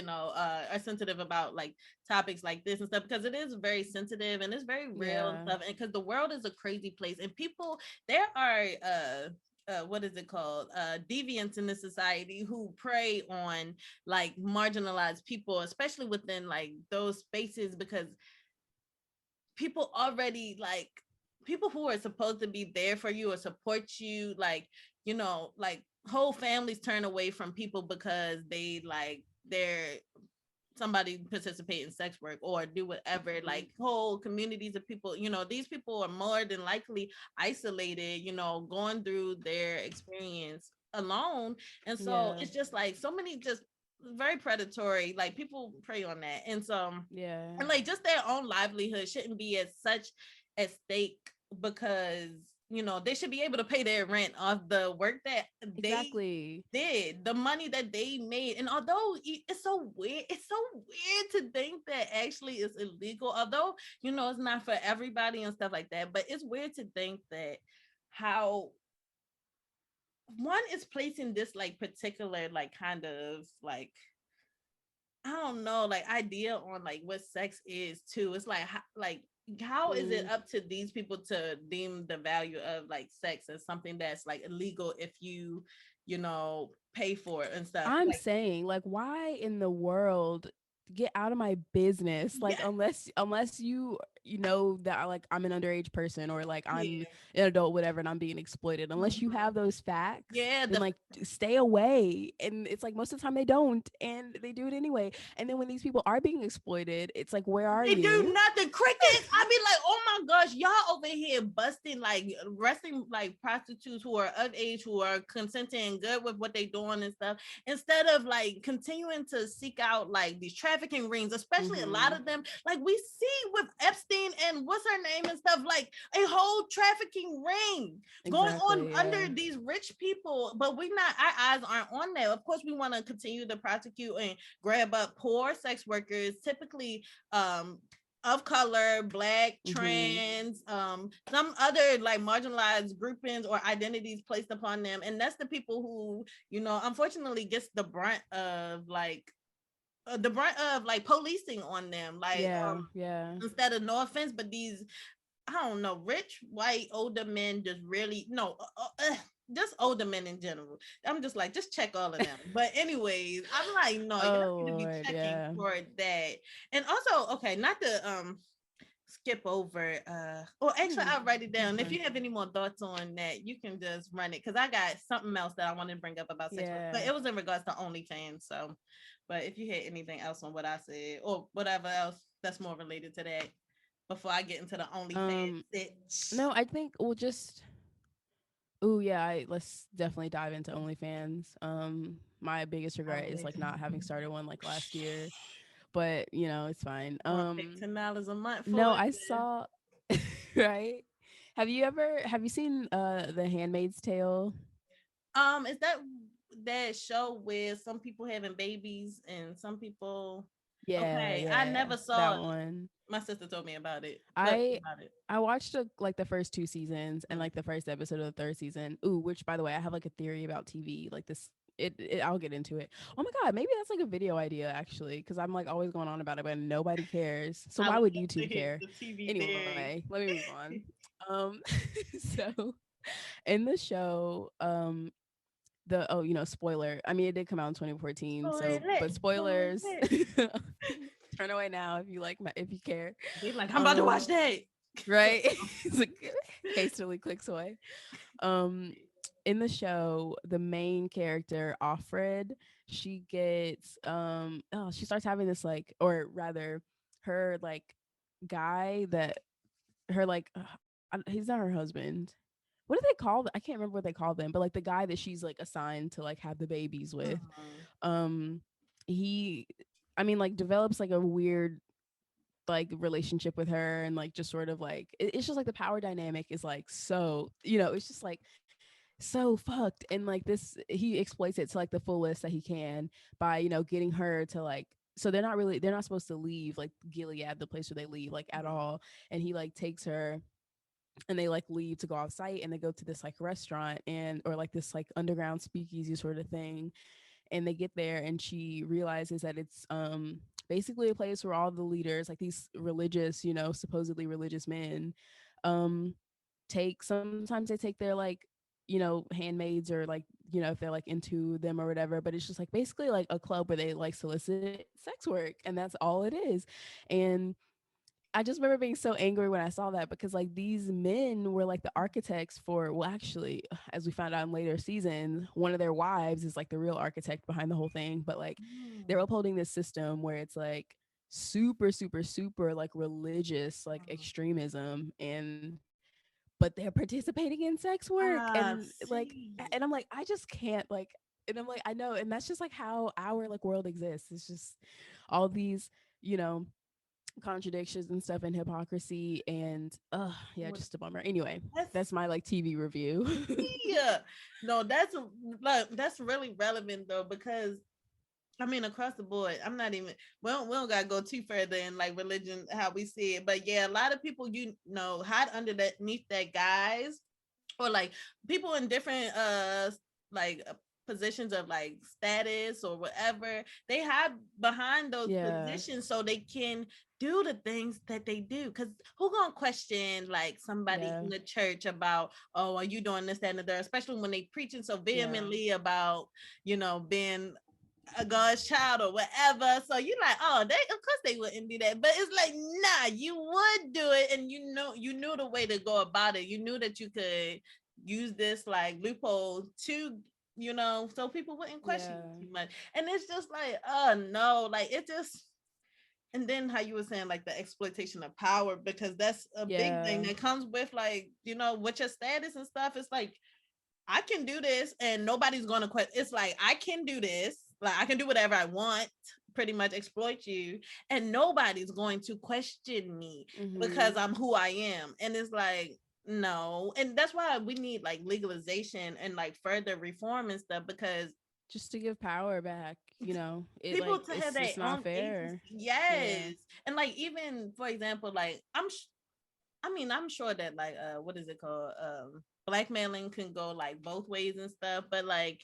are sensitive about like topics like this and stuff, because it is very sensitive and it's very real and Yeah. stuff, and because the world is a crazy place, and people, there are what is it called, deviants in the society who prey on like marginalized people, especially within like those spaces, because people already like, people who are supposed to be there for you or support you, like, like whole families turn away from people because they're somebody participate in sex work or do whatever, Mhm. like whole communities of people, these people are more than likely isolated, going through their experience alone. And so Yeah. it's just like so many just very predatory, like people prey on that. And so, Yeah. and like just their own livelihood shouldn't be as such at stake, because they should be able to pay their rent off the work that they Exactly. did, the money that they made. And although it's so weird to think that actually is illegal, although it's not for everybody and stuff like that, but it's weird to think that how one is placing this like particular like kind of like, I don't know, like idea on like what sex is too. It's like how is it Mm. up to these people to deem the value of like sex as something that's like illegal if pay for it and stuff? I'm Like, saying, like, why in the world get out of my business? Like, yeah, unless you you know that I'm an underage person, or like I'm Yeah. an adult, whatever, and I'm being exploited. Unless you Mhm. have those facts, Yeah, then like stay away. And it's like most of the time they don't, and they do it anyway. And then when these people are being exploited, it's like, where are they do you? nothing. Crickets. I be like, oh my gosh, y'all over here busting, like arresting like prostitutes who are of age, who are consenting and good with what they doing and stuff, instead of like continuing to seek out like these trafficking rings, especially a lot of them. Like we see with Epstein and what's her name and stuff, like a whole trafficking ring going on Exactly. under Yeah. these rich people, but we not, our eyes aren't on that. Of course, we want to continue to prosecute and grab up poor sex workers, typically of color, black, trans, some other like marginalized groupings or identities placed upon them. And that's the people who, unfortunately gets the brunt of like policing on them. Like Yeah. Yeah. instead of, no offense, but these, I don't know, rich white older men just really no just older men in general. I'm just like, just check all of them. But anyways, I'm like, no, y'all Oh need to be Lord. checking Yeah. for that. And also, okay, not to skip over or actually I'll write it That's down. If fine. you have any more thoughts on that, you can just run it, because I got something else that I wanted to bring up about sex work, but Yeah. it was in regards to OnlyFans. So, but if you had anything else on what I said or whatever else that's more related to that before I get into the OnlyFans Um. bitch. No, I think we'll just. Oh yeah, let's definitely dive into OnlyFans. My biggest regret is like not having started one like last year, but you know it's fine. Want to pay $10 a month for No, it? I saw. Right? Have you seen The Handmaid's Tale? Is that show where some people having babies and some people? Yeah, Okay, I yeah, never saw that it. one. My sister told me about it. Tell me I about it. I watched like the first two seasons and Mm. like the first episode of the third season. Ooh, which by the way, I have like a theory about TV. Like this, I'll get into it. Oh my god, maybe that's like a video idea actually, because I'm like always going on about it, but nobody cares. So I why would would love to YouTube hear care? the TV Anyway, theory. let me move on. Um, so in the show, the spoiler. I mean, it did come out in 2014, Spoil so but it, spoil spoilers. it. Turn away now if you like, if you care. Be like, I'm about to watch Um, that. right? It's like hastily clicks away. Um, in the show, the main character, Offred, she gets she starts having this like, or rather, her like guy that her like he's not her husband. What do they call? I can't remember what they call them, but like the guy that she's like assigned to like have the babies with, Mhm. um, he, I mean, like develops like a weird like relationship with her, and like just sort of like it's just like the power dynamic is like, so it's just like so fucked, and like this he exploits it to like the fullest that he can by getting her to like, so they're not supposed to leave like Gilead, the place where they leave, like at all. And he like takes her, and they like leave to go off site, and they go to this like restaurant, and or like this like underground speakeasy sort of thing. And they get there, and she realizes that it's basically a place where all the leaders, like these religious, supposedly religious men, um sometimes they take their like handmaids, or like if they're like into them or whatever, but it's just like basically like a club where they like solicit sex work, and that's all it is. And I just remember being so angry when I saw that, because like these men were like the architects for, well, actually, as we found out in later seasons, one of their wives is like the real architect behind the whole thing. But like they're Mm. upholding this system where it's like super, super, super like religious, like extremism, but they're participating in sex work. I And like, see. and I'm like, I just can't like, and I'm like, I know. And that's just like how our like world exists. It's just all these, you know, contradictions and stuff, and hypocrisy, and yeah, What- just a bummer. Anyway, That's that's my like TV review. yeah. No, that's like that's really relevant though, because I mean, across the board, I'm not even. We don't gotta go too further in like religion, how we see it, but yeah, a lot of people, hide underneath that guise, or like people in different like positions of like status or whatever, they hide behind those Yeah, positions so they can do the things that they do. Because who gonna question like somebody yeah, in the church about, oh, are you doing this, that, and the third, especially when they preaching so yeah, vehemently about being a God's child or whatever. So you're like, oh, they of course they wouldn't do that. But it's like, nah, you would do it, and you knew the way to go about it. You knew that you could use this like loophole to, so people wouldn't question Yeah. you too much. And it's just like, oh no, like it just. And then how you were saying like the exploitation of power, because that's a big thing Yeah. that comes with like, with your status and stuff. It's like, I can do this and nobody's going to quit. It's like, I can do this. Like, I can do whatever I want, pretty much exploit you, and nobody's going to question me because I'm who I am. And it's like, no. And that's why we need like legalization and like further reform and stuff, because Just to give power back, it people like to have their it's not own agency. fair. Yeah. Yes. And like, even for example, like, I'm sure that like what is it called? Blackmailing can go like both ways and stuff, but like,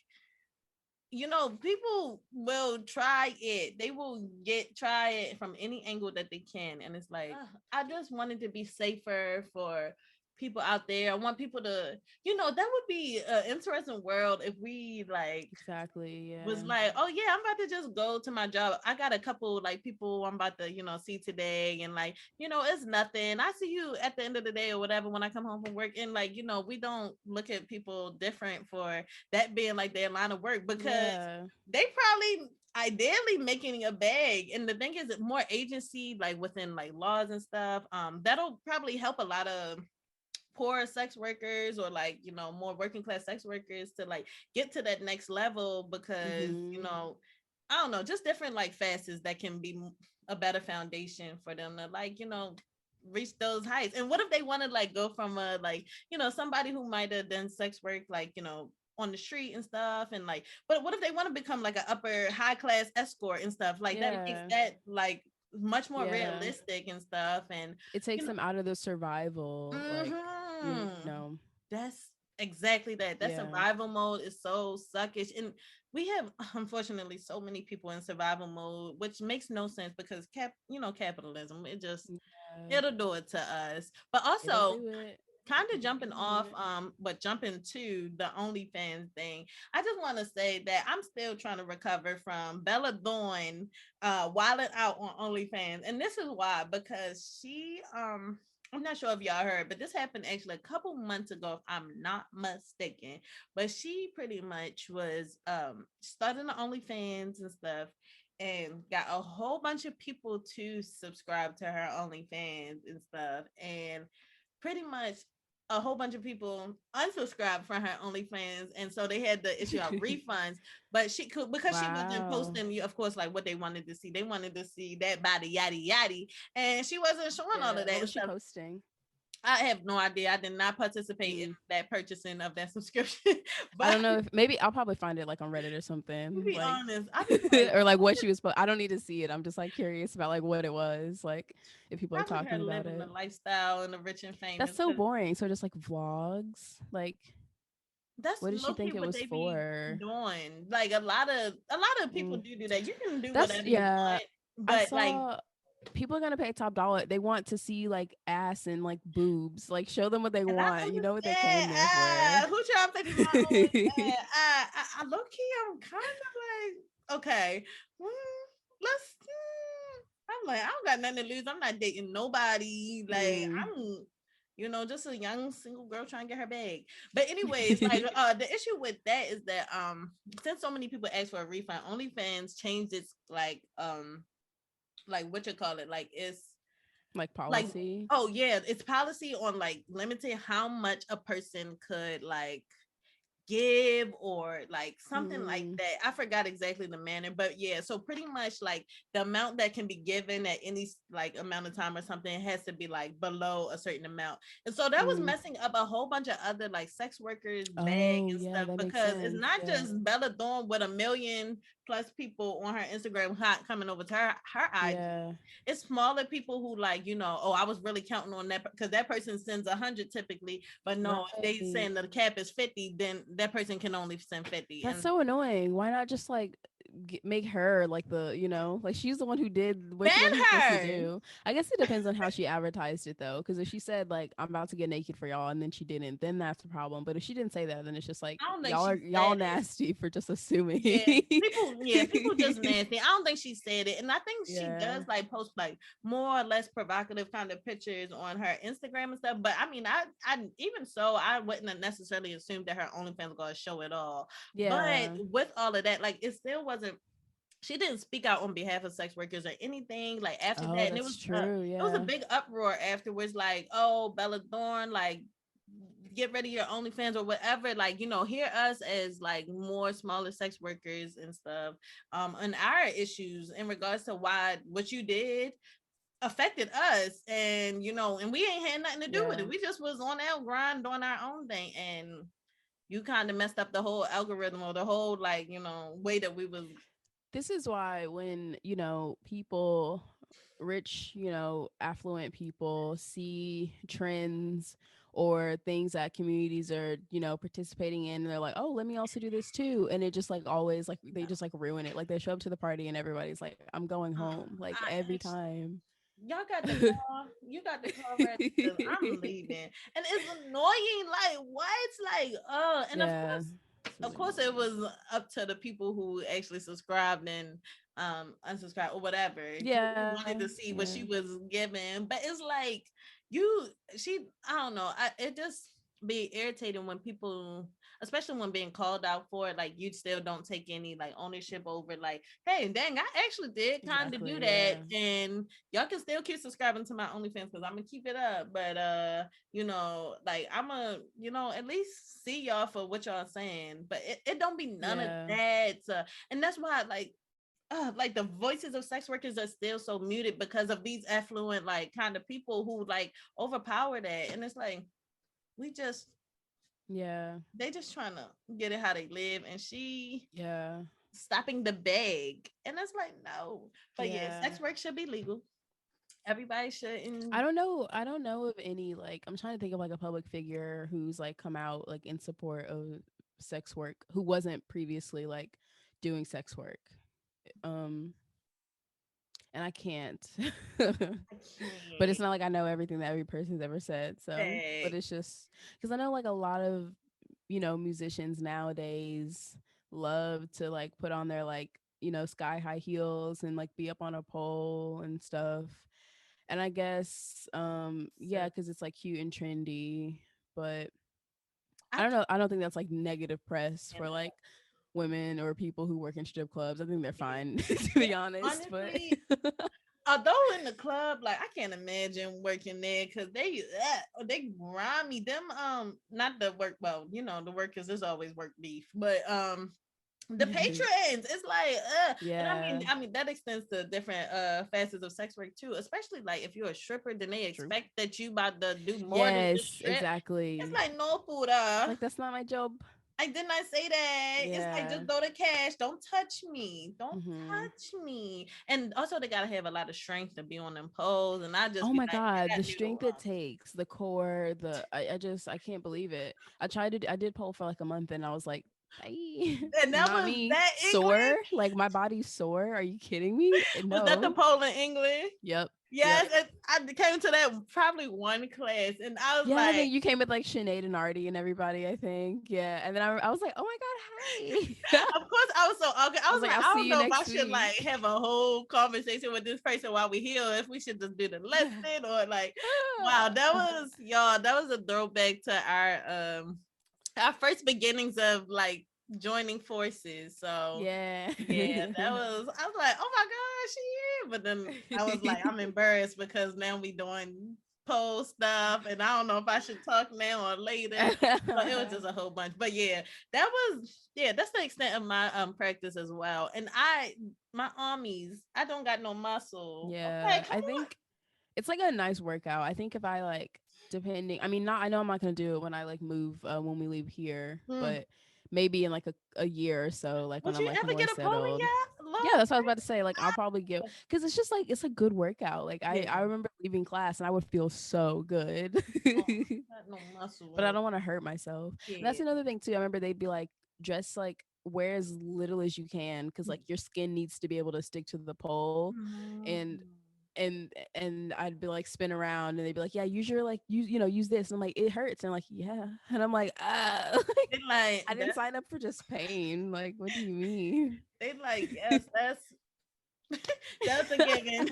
people will try it. They will try it from any angle that they can. And it's like, I just wanted to be safer for people out there. I want people to, that would be an interesting world if we like Exactly. was Yeah. like, oh yeah, I'm about to just go to my job. I got a couple like people I'm about to, see today, and like, it's nothing. I see you at the end of the day or whatever when I come home from work. And like, we don't look at people different for that being like their line of work, because they probably ideally making a bag. And the thing is that more agency like within like laws and stuff, that'll probably help a lot of poor sex workers, or like, more working class sex workers, to like get to that next level, because I don't know, just different like facets that can be a better foundation for them to like, reach those heights. And what if they want to like go from a like, somebody who might have done sex work like, on the street and stuff, and like, but what if they want to become like an upper high class escort and stuff like that? Makes that like much more realistic and stuff. And it takes them out of the survival, like, that's exactly that. That survival mode is so suckish. And we have unfortunately so many people in survival mode, which makes no sense, because capitalism, it'll do it to us. But also, kind of jumping off, but jumping to the OnlyFans thing, I just want to say that I'm still trying to recover from Bella Thorne wilding out on OnlyFans. And this is why, because she I'm not sure if y'all heard, but this happened actually a couple months ago, if I'm not mistaken. But she pretty much was starting the OnlyFans and stuff, and got a whole bunch of people to subscribe to her OnlyFans and stuff. And pretty much a whole bunch of people unsubscribed from her OnlyFans, and so they had to issue out refunds. But she could, because she wasn't posting, of course, like what they wanted to see. They wanted to see that body, yaddy yaddy, and she wasn't showing all of that. What was she stuff. posting? I have no idea. I did not participate in that purchasing of that subscription. But I don't know if maybe I'll probably find it like on Reddit or something. To be like, honest, or like what she was. I don't need to see it. I'm just like curious about like what it was. Like if people are talking about it. The lifestyle and the rich and famous. That's so boring. So just like vlogs, like. That's what did she think it was for? Doing like a lot of people do that. You can do whatever you want, but like. People are gonna pay top dollar. They want to see like ass and like boobs. Like show them what they want. You know what they came there for. Who trying to think about I low key, I'm kind of like, okay, let's. I'm like, I don't got nothing to lose. I'm not dating nobody. Like I'm, just a young single girl trying to get her bag. But anyways, like the issue with that is that since so many people ask for a refund, OnlyFans changed its like what you call it, like it's like policy. Like, oh yeah, it's policy on like limiting how much a person could like give, or like something like that. I forgot exactly the manner, but yeah, so pretty much like the amount that can be given at any like amount of time or something has to be like below a certain amount. And so that was messing up a whole bunch of other like sex workers bag and stuff, because it's not just Bella Thorne with 1 million plus people on her Instagram coming over to her IG. It's smaller people who like, oh, I was really counting on that, because that person sends 100 typically, but no, if they saying the cap is 50, then that person can only send 50. That's so annoying. Why not just like make her like the, like she's the one who did what Ban she's supposed to her. do. I guess it depends on how she advertised it though, because if she said like I'm about to get naked for y'all and then she didn't, then that's the problem. But if she didn't say that, then it's just like I don't think y'all she are y'all said it. nasty for just assuming. People just nasty. I don't think she said it. And I think she Yeah. does like post like more or less provocative kind of pictures on her Instagram and stuff. But I mean, I even so, I wouldn't have necessarily assumed that her OnlyFans was gonna show it all. But Yeah. with all of that, like it still wasn't, she didn't speak out on behalf of sex workers or anything like after Oh, that. And that's true. it was a Yeah. big uproar afterwards, like, oh, Bella Thorne, like get rid of your OnlyFans or whatever, like, hear us as like more smaller sex workers and stuff, and our issues in regards to why what you did affected us, and and we ain't had nothing to do with Yeah. it. We just was on our grind doing our own thing, and you kind of messed up the whole algorithm or the whole like way that we was. This is why when, people, rich, affluent people see trends or things that communities are, participating in, and they're like, oh, let me also do this too. And it just like always like they just like ruin it. Like they show up to the party and everybody's like, I'm going home. Like I every actually, time. y'all got the call. You got the call ready because I'm leaving, and it's annoying. Like what? Like and Yeah. It's of really course, it annoying. was up to the people who actually subscribed and unsubscribed or whatever. We Yeah. wanted to see Yeah. what she was giving, but it's like you, she, I don't know. It just be irritating when people, especially when being called out for it, like you still don't take any like ownership over like, hey, dang, I actually did kind of do Exactly. that, Yeah. and y'all can still keep subscribing to my OnlyFans because I'm gonna keep it up. But like I'm a, at least see y'all for what y'all saying. But it don't be none of Yeah. that. And that's why like the voices of sex workers are still so muted because of these affluent like kind of people who like overpower that. And it's like we just Yeah. they just trying to get it how they live, and she Yeah. stopping the bag. And it's like no. But yeah, Yeah. sex work should be legal. Everybody should. I don't know. I don't know of any like I'm trying to think of like a public figure who's like come out like in support of sex work who wasn't previously like doing sex work. Um and I can't. I But it's can't. not like I know everything that every person's ever said. So, but Hey, it's just cuz I know like a lot of, musicians nowadays love to like put on their like, sky high heels and like be up on a pole and stuff. And I guess so yeah, cuz it's like cute and trendy, but I I don't can't know, I don't think that's like negative press stand for that. like women or people who work in strip clubs. I think they're Yeah. fine to Yeah, be honest, but honestly, although in the club, like I can't imagine working there because they grimy. Them not the work, well, the workers is always work beef, but the patrons, it's like and yeah, I mean that extends to different facets of sex work too, especially like if you're a stripper, then they true. expect that you about to do more than just Yes, strip. It's exactly. like no food. Like that's not my job. I did not say that. It's like Yeah. just throw the cash. Don't touch me. Don't Hmm. touch me. And also they gotta have a lot of strength to be on them poles. And I just Oh be my like, god, I the got new strength it takes, the core, I just I can't believe it. I did pole for like a month and I was like, "Ay, and that not was me." that Sore? English. Like my body's sore. Are you kidding me? Was that the No. pole in English? Yep. Yep. Yes, and I came to that probably one class, and I was Yeah, I like, think you came with like Sinead and Artie and everybody, I think. Yeah. And then I was like, "Oh my god, hi." of course, I was so okay. I I was was like, like, "I'll I see don't you know if I next should like week." have a whole conversation with this person while we heal. If we should just do the lesson or like, wow, that was y'all. That was a throwback to our first beginnings of like joining forces. So Yeah. yeah, that was. I was like, oh my gosh, she here. But then I was like, I'm embarrassed because now we doing pole stuff, and I don't know if I should talk now or later. So it was just a whole bunch. But yeah, that's the extent of my practice as well. And my armies, I don't got no muscle. Okay, Yeah, come I think it's like a nice workout. I think if I like depending, I mean, not I know I'm not gonna do it when I like move when we leave here, on. but maybe in like a year or so, like when Would I'm you like ever more get a pole in settled. your Yeah, look? that's what I was about to say. Like I'll probably get because it's just like it's a good workout. Like Yeah. I remember leaving class and I would feel so good. Got no muscle But in I it. don't want to hurt myself. And that's Yeah. another thing too. I remember they'd be like dress like wear as little as you can, because like your skin needs to be able to stick to the pole. and and I'd be like spin around and they'd be like, yeah, use your like use this, and I'm like, it hurts, and I'm like, yeah, and I'm like, like, They like I didn't sign up for just pain, like what do you mean? they like, yes, that's a given.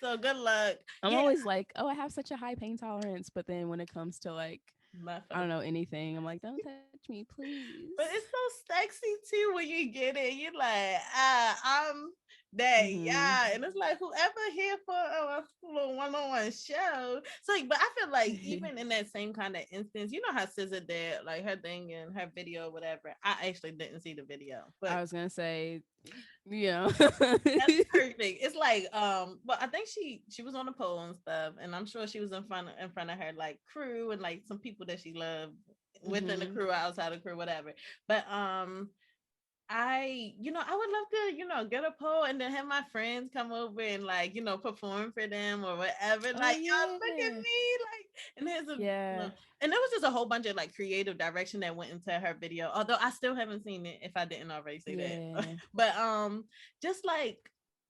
So good luck. I'm Yeah, always like, oh, I have such a high pain tolerance, but then when it comes to like, not for I the don't know, anything, I'm like, don't touch me, please. but it's so sexy too when you get it. You're like, I'm that, Mm-hmm. yeah. And it's like whoever here for a little one-on-one show. So, like, but I feel like even in that same kind of instance, you know how SZN did like her thing in her video, or whatever. I actually didn't see the video, but I was gonna say, yeah. that's perfect. It's like, well, I think she was on the pole and stuff, and I'm sure she was in front of her like crew and like some people that she loved within the Mm-hmm. crew, outside the crew, whatever. But I would love to, get a pole and then have my friends come over and like, perform for them or whatever. Oh Like, y'all look at yeah. me, like, and there's Yeah. and there was just a whole bunch of like creative direction that went into her video. Although I still haven't seen it, if I didn't already say that. Yeah. But just like,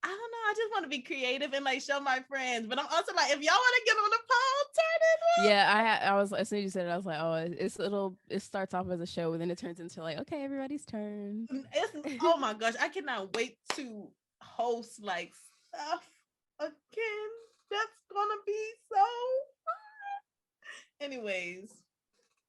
I don't know, I just want to be creative and like show my friends. But I'm also like, if y'all want to get on the pole, turn it up. Yeah, I was, as soon as you said it, I was like, oh, it starts off as a show, and then it turns into like, okay, everybody's turn. It's, oh my gosh, I cannot wait to host like stuff again. That's gonna be so fun. Anyways,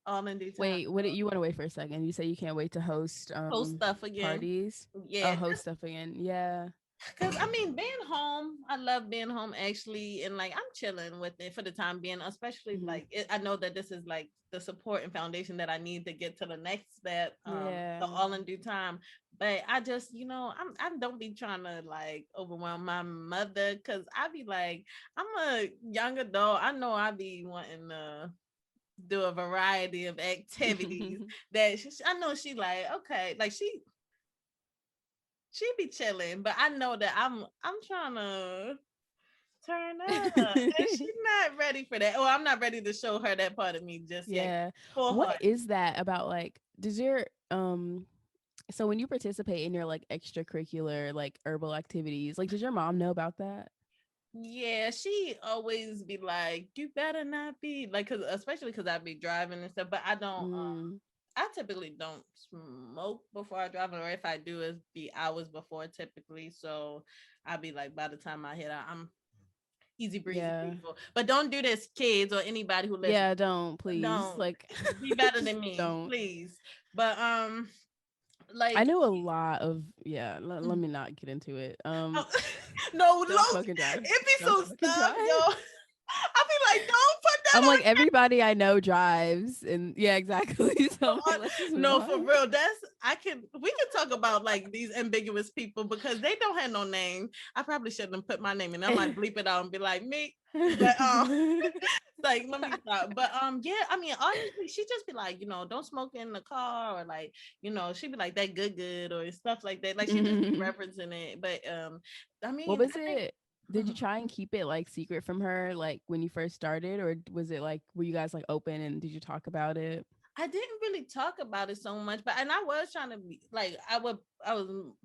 all in due time. Wait, what did you want to wait for a second? You say you can't wait to host Host stuff again. parties? Oh, Yeah, host stuff again. Yeah. because I mean, being home, I love being home actually, and like I'm chilling with it for the time being. Especially Mm-hmm. like I know that this is like the support and foundation that I need to get to the next step. Yeah. So all in due time. But I just, I don't be trying to like overwhelm my mother, because I be like, I'm a young adult. I know I be wanting to do a variety of activities that I know she like, okay, like she be chilling, but I know that I'm trying to turn up, and she's not ready for that. Or I'm not ready to show her that part of me just yet. Yeah. Full What heart. is that about? Like, does your so when you participate in your like extracurricular like herbal activities, like does your mom know about that? Yeah, she always be like, "You better not be like," cause especially because I be driving and stuff. But I don't. Mm. I typically don't smoke before I drive, or if I do, it's be hours before typically. So I'll be like, by the time I hit out, I'm easy breezy Yeah. people. But don't do this, kids, or anybody who listens. Yeah, don't please. Don't Like be better than me, don't. please. But I like, know a lot of let me not get into it. oh, no, Don't low, fucking drive. it be Don't so fucking stuff, drive. yo. I be like, don't put that I'm on. like, everybody I know drives, and yeah, exactly. So I'm like, let's just move No, on. for real. We can talk about like these ambiguous people because they don't have no name. I probably shouldn't have put my name in. I might bleep it out and be like me. But like, let me stop. But yeah, I mean, honestly, she just be like, don't smoke in the car, or like, she'd be like that good or stuff like that. Like she just be referencing it. But I What mean, was I think it? Did you try and keep it like secret from her, like when you first started, or was it like, were you guys like open and did you talk about it? I didn't really talk about it so much, but and I was trying to be like, I was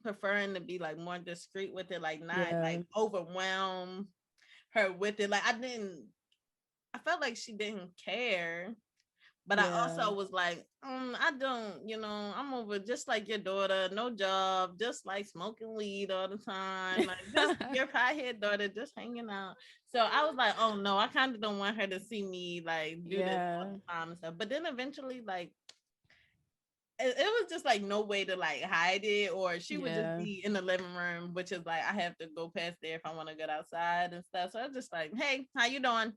preferring to be like more discreet with it, like not Yeah. like overwhelm her with it. Like I felt like she didn't care. But I Yeah. also was like, I don't, I'm over just like your daughter, no job, just like smoking weed all the time, like just your piehead daughter, just hanging out. So I was like, oh no, I kind of don't want her to see me like do this all Yeah. the time and stuff. But then eventually, like, it was just like no way to like hide it, or she would just Yeah. be in the living room, which is like I have to go past there if I want to get outside and stuff. So I was just like, hey, how you doing?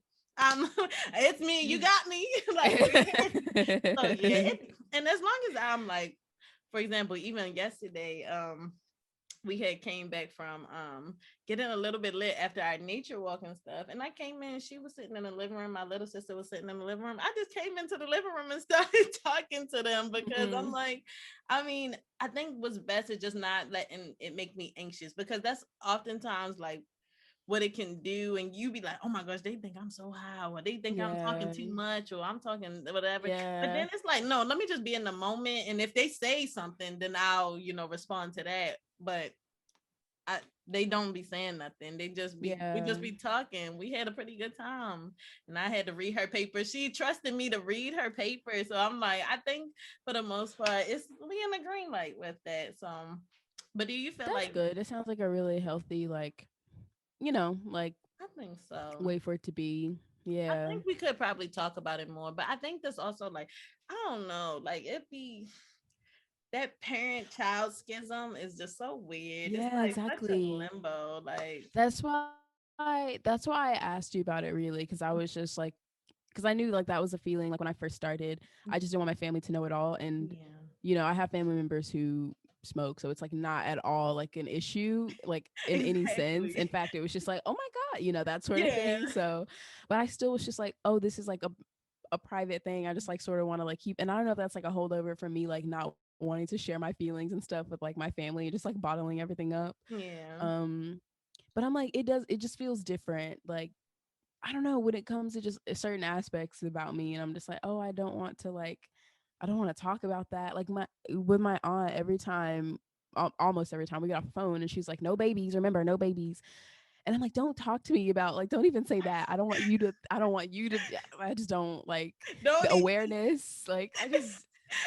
It's me, you got me. Like, so yeah, and as long as I'm like, for example, even yesterday, we had came back from getting a little bit lit after our nature walk and stuff, and I came in, she was sitting in the living room, my little sister was sitting in the living room. I just came into the living room and started talking to them because I'm like, I mean, I think what's best is just not letting it make me anxious, because that's oftentimes like what it can do, and you be like, oh my gosh, they think I'm so high, or they think I'm talking too much, or I'm talking whatever. But then it's like, no, let me just be in the moment, and if they say something, then I'll, respond to that. But they don't be saying nothing. We just be talking. We had a pretty good time, and I had to read her paper. She trusted me to read her paper, so I'm like, I think for the most part, we in the green light with that. So, but do you feel That's like good. It sounds like a really healthy, like, like I think so. way for it to be. I Yeah. think we could probably talk about it more, but I think that's also like, I don't know, like it be that parent child schism is just so weird. It's Yeah, like such a exactly. limbo. Like, That's why I asked you about it, really, because I was just like, because I knew like that was a feeling like when I first started. I just didn't want my family to know it all. And yeah. I have family members who smoke, so it's like not at all like an issue like in any sense. In Exactly. fact, it was just like, oh my god, that sort of Yeah. thing. So, but I still was just like, oh, this is like a private thing. I just like sort of want to like keep, and I don't know if that's like a holdover from me like not wanting to share my feelings and stuff with like my family, just like bottling everything up. Yeah. um but I'm like, it just feels different. Like, I don't know, when it comes to just certain aspects about me, and I'm just like, oh, I don't want to talk about that. Like with my aunt, every time, almost every time we get off the phone, and she's like, no babies, remember, no babies. And I'm like, don't talk to me about, like, don't even say that. I don't want you to, I just don't like Don't the awareness. Like, I just,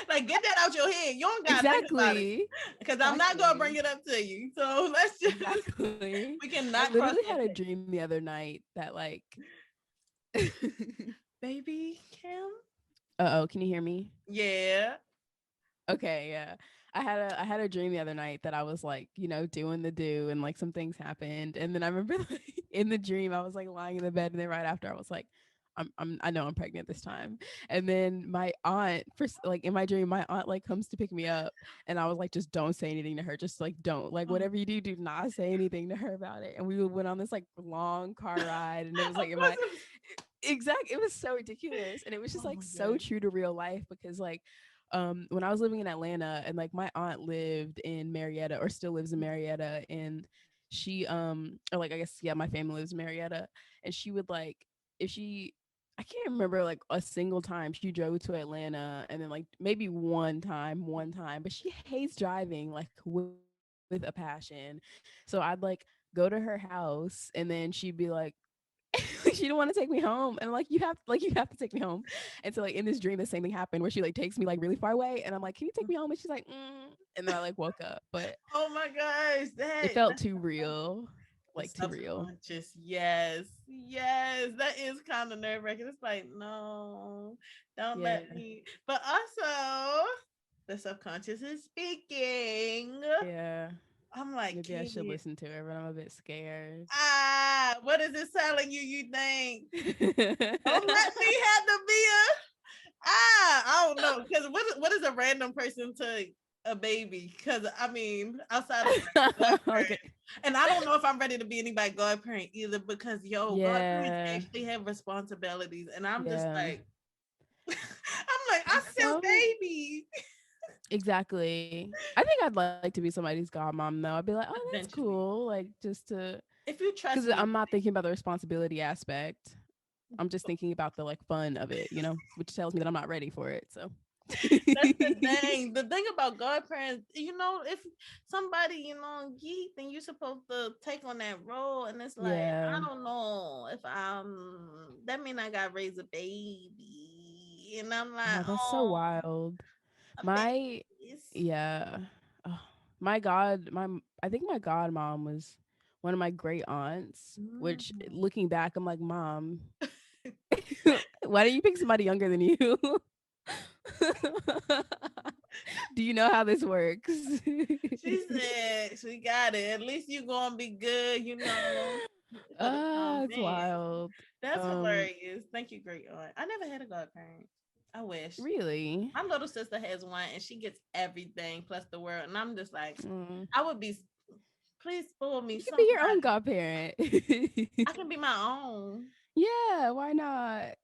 like get that out your head. You don't gotta think about it. exactly, Because I'm not gonna bring exactly, it up to you. So let's just exactly. we I cannot cross literally that had a path. dream the other night that like, Baby Kim. uh-oh, can you hear me? Yeah. Okay, yeah. I had a dream the other night that I was like, doing the do, and like some things happened. And then I remember like in the dream I was like lying in the bed, and then right after I was like, I know I'm pregnant this time. And then my aunt, first, like in my dream, my aunt like comes to pick me up, and I was like, just don't say anything to her. Just like don't, like, Oh, whatever you do, do not say anything to her about it. And we went on this like long car ride, and it was of like in course my it was so ridiculous, and it was just oh like my so god. true to real life, because like when I was living in Atlanta, and like my aunt lived in Marietta, or still lives in Marietta, and she or like, I guess, yeah, my family lives in Marietta, and she would like, if she, I can't remember like a single time she drove to Atlanta, and then like maybe one time, but she hates driving like with a passion. So I'd like go to her house, and then she'd be like, she didn't want to take me home, and I'm like, you have to take me home. And so like in this dream, the same thing happened, where she like takes me like really far away, and I'm like, can you take me home? And she's like, and then I like woke up, but Oh my gosh. it felt too real, The like too real. subconscious, yes, yes, that is kind of nerve wracking. It's like, no, don't Yeah, let me. But also, the subconscious is speaking. yeah. I'm like, Maybe I should kid, listen to her, but I'm a bit scared. what is it telling you? You think? Don't let me have to be I don't know. Because what is a random person to a baby? Because I mean, outside of my godparent, Okay. and I don't know if I'm ready to be anybody's godparent either. Because godparents Yeah, actually have responsibilities, and I'm just yeah. like, I'm like, And I'm still some baby. Exactly. I think I'd like to be somebody's godmom though. I'd be like, oh, that's Eventually, cool. Like, just to, if you trust because me, I'm not thinking about the responsibility aspect. I'm just thinking about the like fun of it, which tells me that I'm not ready for it. So that's the thing. The thing about godparents, if somebody, geek, then you're supposed to take on that role. And it's like, yeah. I don't know if that mean I got to raise a baby. And I'm like, Oh, that's so oh, wild. a My baby. Yeah. Oh, I think my godmom was one of my great aunts, which Mhm. looking back, I'm like, Mom, why don't you pick somebody younger than you? Do you know how this works? She said she got it. At least you gonna be good, for the Ah, time it's being. wild. That's Um, hilarious. Thank you, great aunt. I never had a godparent. I wish. really? My little sister has one, and she gets everything plus the world. And I'm just like, Mm. I would be. Please spoil me You can be your own somebody. godparent. I can be my own. Yeah, why not?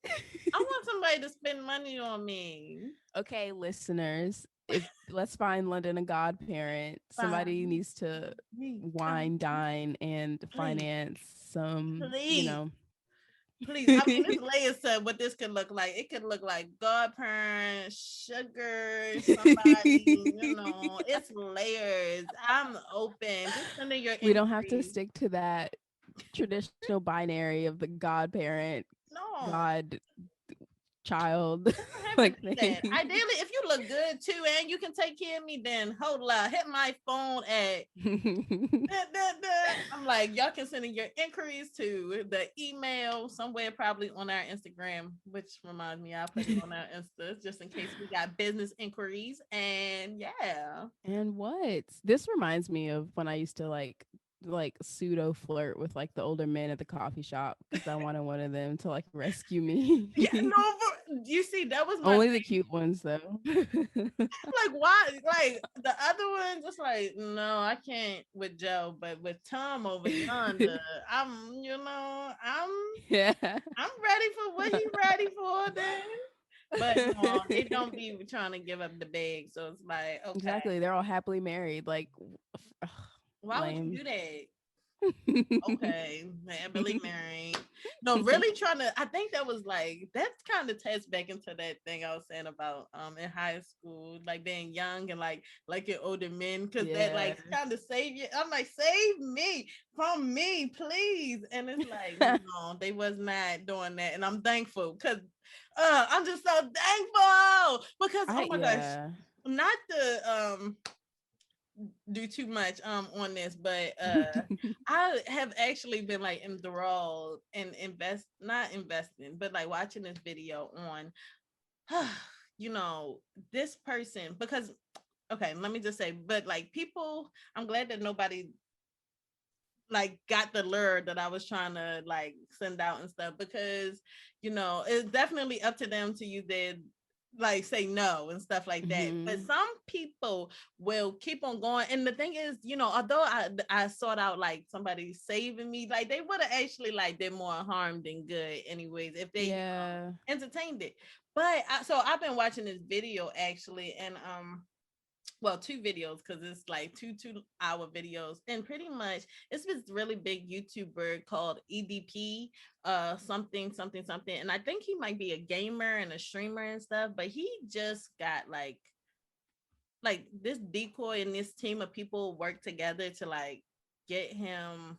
I want somebody to spend money on me. Okay, listeners, if let's find London a godparent. Somebody Fine. needs to Me. wine, dine, and Please. finance some, Please. know. Please. I mean, it's layers to what this could look like. It could look like godparent, sugar, somebody, it's layers. I'm open. Just send in your We don't have to inquiries. stick to that traditional binary of the godparent, No. god child It doesn't have to like be that. thing. Ideally, if you look good too and you can take care of me, then hold up, hit my phone at I'm like, y'all can send in your inquiries to the email somewhere, probably on our Instagram, which reminds me, I'll put it on our Insta just in case we got business inquiries. And yeah. And what? This reminds me of when I used to like pseudo flirt with like the older men at the coffee shop because I wanted one of them to like rescue me. Yeah, no, you see, that was my Only thing. the cute ones though. Like, why? Like the other one, just like, no, I can't with Joe, but with Tom over yonder, I'm Yeah. I'm ready for what he ready for then. But no, they don't be trying to give up the bag. So it's like, okay, Exactly. They're all happily married. Like, ugh, why would you lame. do that? Okay, happily married. No, really trying to. I think that was like that's kind of ties back into that thing I was saying about in high school, like being young and like your older men, because that Yeah. like kind of save you. I'm like, save me from me, please. And it's like, no, they was not doing that, and I'm thankful because I'm just so thankful because oh my gosh, Yeah. not to do too much on this, but I have actually been like enthralled and not investing, but like watching this video on you know, this person because okay, let me just say, but like people, I'm glad that nobody like got the lure that I was trying to like send out and stuff because it's definitely up to them to use their like say no and stuff like that. But Mhm. some people will keep on going. And the thing is, although I sought out like somebody saving me, like they would have actually like did more harm than good anyways if they Yeah. entertained it. But so I've been watching this video actually and well, two videos because it's like 2 2-hour videos, and pretty much it's this really big YouTuber called EDP, something something something, and I think he might be a gamer and a streamer and stuff, but he just got like this decoy and this team of people work together to like get him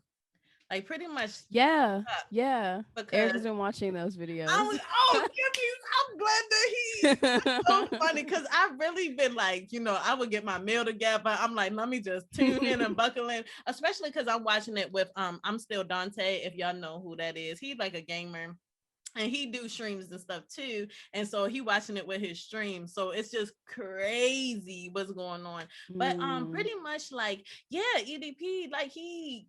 like pretty much Yeah. up Yeah. because Erica's been watching those I videos. was, oh, I'm glad that it's so funny because I've really been like, I would get my meal together. I'm like, let me just tune in and buckle in, especially because I'm watching it with I'm Still Dante. If y'all know who that is, he's like a gamer and he do streams and stuff too. And so he watching it with his stream. So it's just crazy what's going on. But Mm. pretty much like, yeah, EDP, like he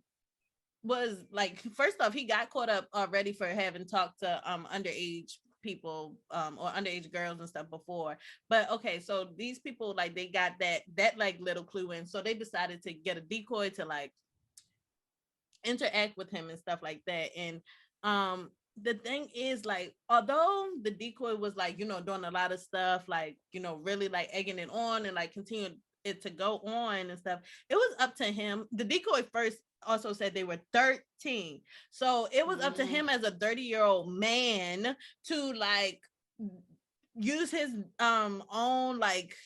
was like first off he got caught up already for having talked to underage people or underage girls and stuff before, but okay, so these people like they got that like little clue in, so they decided to get a decoy to like interact with him and stuff like that. And the thing is like although the decoy was like doing a lot of stuff like really like egging it on and like continuing it to go on and stuff, it was up to him. The decoy first also said they were 13, so it was up to Mm. him as a 30-year-old man to like use his own like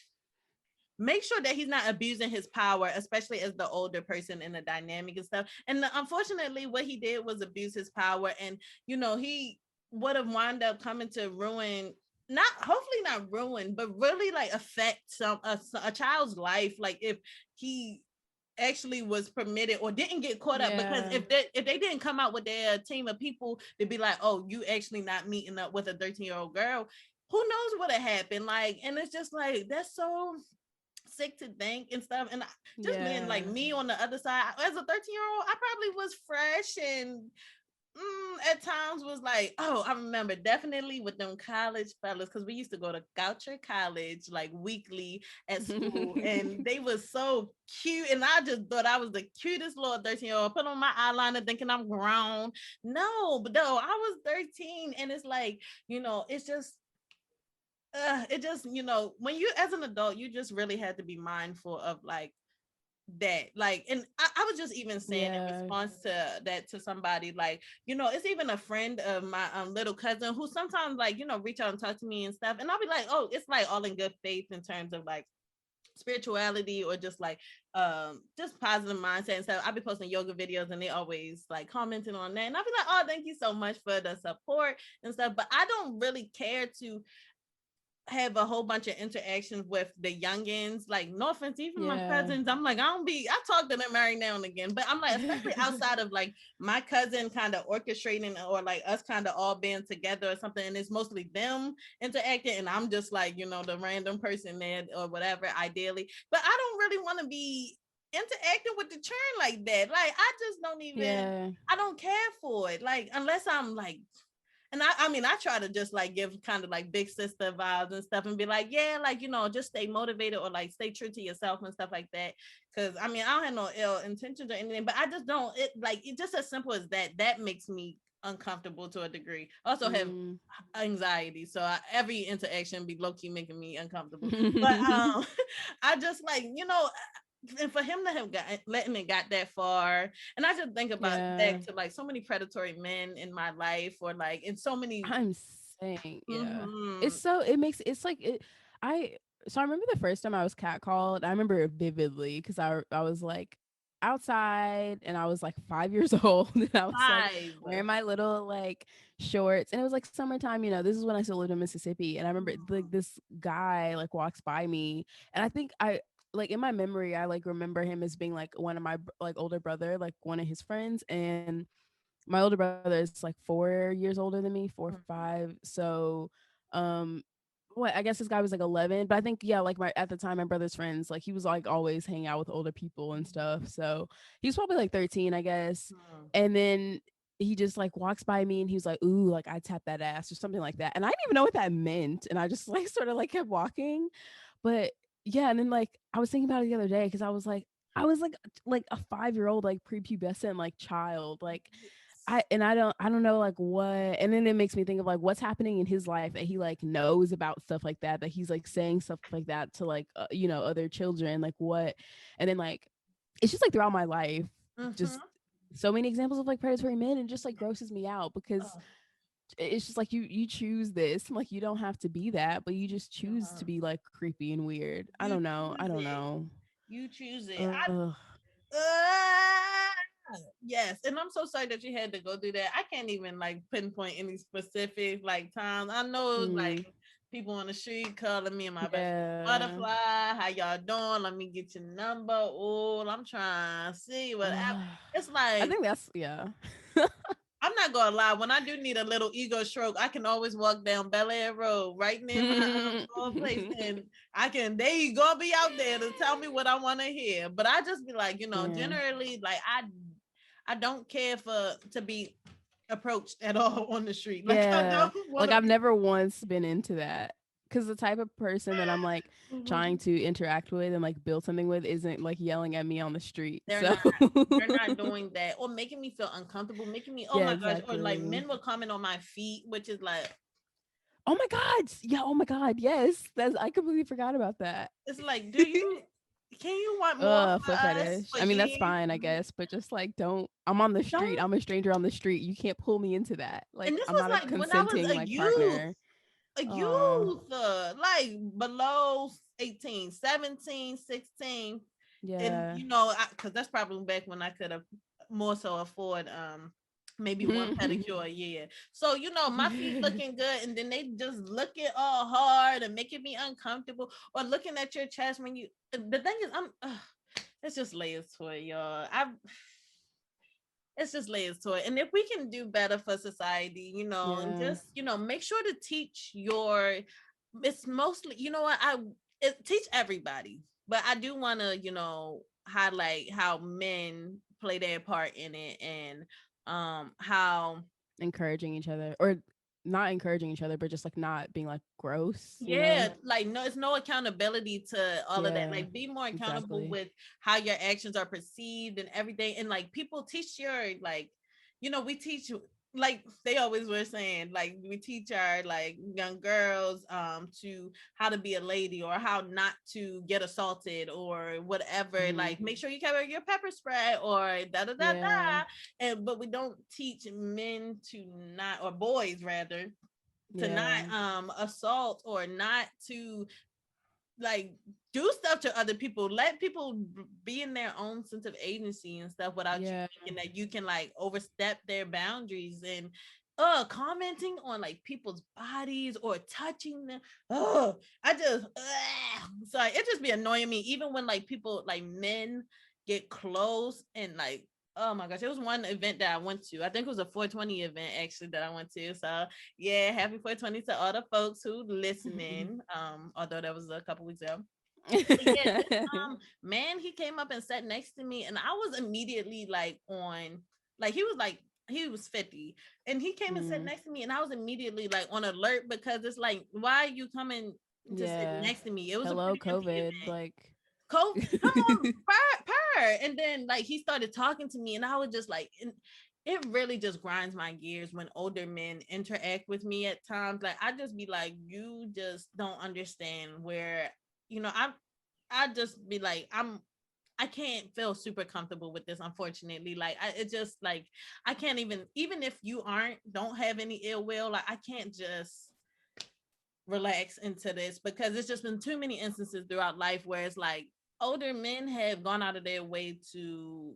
make sure that he's not abusing his power, especially as the older person in the dynamic and stuff. And unfortunately, what he did was abuse his power, and he would have wound up coming to ruin. Not hopefully not ruin, but really like affect a child's life. Like if he actually was permitted or didn't get caught up, because Yeah. if they didn't come out with their team of people to be like, oh, you actually not meeting up with a 13-year-old girl, who knows what had happened. Like, and it's just like that's so sick to think and stuff. And just being like Yeah. me on the other side as a 13-year-old, I probably was fresh and at times was like, oh, I remember definitely with them college fellas, because we used to go to Goucher College like weekly at school, and they was so cute, and I just thought I was the cutest little 13-year-old. Put on my eyeliner thinking I'm grown. No, but no, I was 13, and it's like, it's just it just, when you as an adult, you just really had to be mindful of like that. Like, and I was just even saying in Yeah. response to that to somebody, like, it's even a friend of my little cousin who sometimes, like, reach out and talk to me and stuff, and I'll be like, oh, it's like all in good faith in terms of like spirituality or just like just positive mindset and stuff. I'll be posting yoga videos and they always like commenting on that, and I'll be like, oh, thank you so much for the support and stuff, but I don't really care to have a whole bunch of interactions with the youngins. Like, no offense, even my Yeah. cousins, I'm like, I talk to them every now and again, but I'm like, especially outside of like my cousin kind of orchestrating or like us kind of all being together or something, and it's mostly them interacting, and I'm just like, the random person there or whatever, ideally. But I don't really want to be interacting with the churn like that. Like, I just don't even, Yeah. I don't care for it. Like, unless I'm like, and I mean, I try to just like give kind of like big sister vibes and stuff and be like, yeah, like, just stay motivated or like stay true to yourself and stuff like that. Cause I mean, I don't have no ill intentions or anything, but I just don't, it just as simple as that. That makes me uncomfortable to a degree. I also have anxiety. So every interaction be low key making me uncomfortable. But I just like, and for him to have letting it got that far, and I just think about Yeah. back to like so many predatory men in my life, or like in so many. I'm saying, yeah. Mhm. It's so it makes it's like it I so I remember the first time I was catcalled. I remember it vividly because I was like outside and I was like 5 years old and I was like Five. wearing my little like shorts and it was like summertime, this is when I still lived in Mississippi. And I remember like this guy like walks by me and I think I like in my memory I like remember him as being like one of my like older brother, like one of his friends. And my older brother is like 4 years older than me, four, Mhm. 5. So, what I guess this guy was like 11, but I think yeah, like my at the time my brother's friends, like he was like always hanging out with older people and stuff. So he was probably like 13, I guess. Mhm. And then he just like walks by me and he was like, "Ooh, like I tap that ass" or something like that. And I didn't even know what that meant, and I just like sort of like kept walking. But yeah, and then like I was thinking about it the other day because I was like a 5 year old like prepubescent like child like I don't know like what. And then it makes me think of like what's happening in his life that he like knows about stuff like that he's like saying stuff like that to like other children, like what. And then like it's just like throughout my life just Mhm. so many examples of like predatory men and just like grosses me out because Oh, it's just like you choose this, like you don't have to be that, but you just choose to God. be like creepy and weird. I You don't know, I choose don't it. know. You choose it. Ugh. Yes, and I'm so sorry that you had to go through that. I can't even like pinpoint any specific like times. I know it was like Mm, people on the street calling me and my best friend yeah. Butterfly. How y'all doing? Let me get your number. Oh, I'm trying to see what it's I like. think that's yeah. I'm not gonna lie. When I do need a little ego stroke, I can always walk down Bel Air Road right near my old place, and they gonna be out there to tell me what I want to hear. But I just be like, Yeah. generally, like I don't care for to be approached at all on the street. Like, I Yeah. don't want Like to I've be. never once been into that. Cause the type of person that I'm like trying Mhm. to interact with and like build something with isn't like yelling at me on the street. They're So not. They're not doing that, or making me feel uncomfortable, making me, oh yeah, my gosh, or like exactly. men will comment on my feet, which is like, Oh my God. Yeah, oh my God. Yes. That's I completely forgot about that. it's like, can you want more for Foot us fetish. for I mean, that's you? fine, I guess, but just like don't. I'm on the street. Don't. I'm a stranger on the street. You can't pull me into that. And Like this I'm was not a like when I was consenting like partner. a Uh youth, like below 18, 17, 16. And yeah. because that's probably back when I could have more so afford maybe one pedicure a year. So my feet looking good, and then they just looking all hard and making me uncomfortable, or looking at your chest when you. The thing is, it's just layers to it, y'all. It's just layers to it. And if we can do better for society, and Yeah. just, make sure to teach it's mostly, what teach everybody, but I do want to, highlight how men play their part in it, and how, Encouraging each other or not encouraging each other, but just like not being like gross, you yeah, know? like, no, it's no accountability to all of that. Yeah, Like, be more accountable exactly. with how your actions are perceived and everything. And like, people teach your, like, we teach like they always were saying, like we teach our like young girls to how to be a lady or how not to get assaulted or whatever, Mhm. like make sure you cover your pepper spray or da da da Yeah. da. And but we don't teach men to not, or boys rather, to not Yeah. assault or not to like do stuff to other people. Let people be in their own sense of agency and stuff without you Yeah. thinking that you can like overstep their boundaries. And commenting on like people's bodies or touching them, I just sorry, it just be annoying me even when like people, like men, get close and like, oh my gosh, it was one event that I went to. I think it was a 420 event actually that I went to. So yeah, happy 420 to all the folks who listening. Although that was a couple weeks ago. But yeah, this man, he came up and sat next to me, and I was immediately like on, like he was 50, and he came and sat Mm. next to me, and I was immediately like on alert because it's like, why are you coming to sit Yeah. next to me? It was a Hello, pretty empty COVID. event. Like, Come on, purr. And then like he started talking to me, and I was just like, it really just grinds my gears when older men interact with me at times. Like I just be like, you just don't understand where, I just be like, I can't feel super comfortable with this, unfortunately. Like it just like I can't even if you don't have any ill will, like I can't just relax into this because it's just been too many instances throughout life where it's like older men have gone out of their way to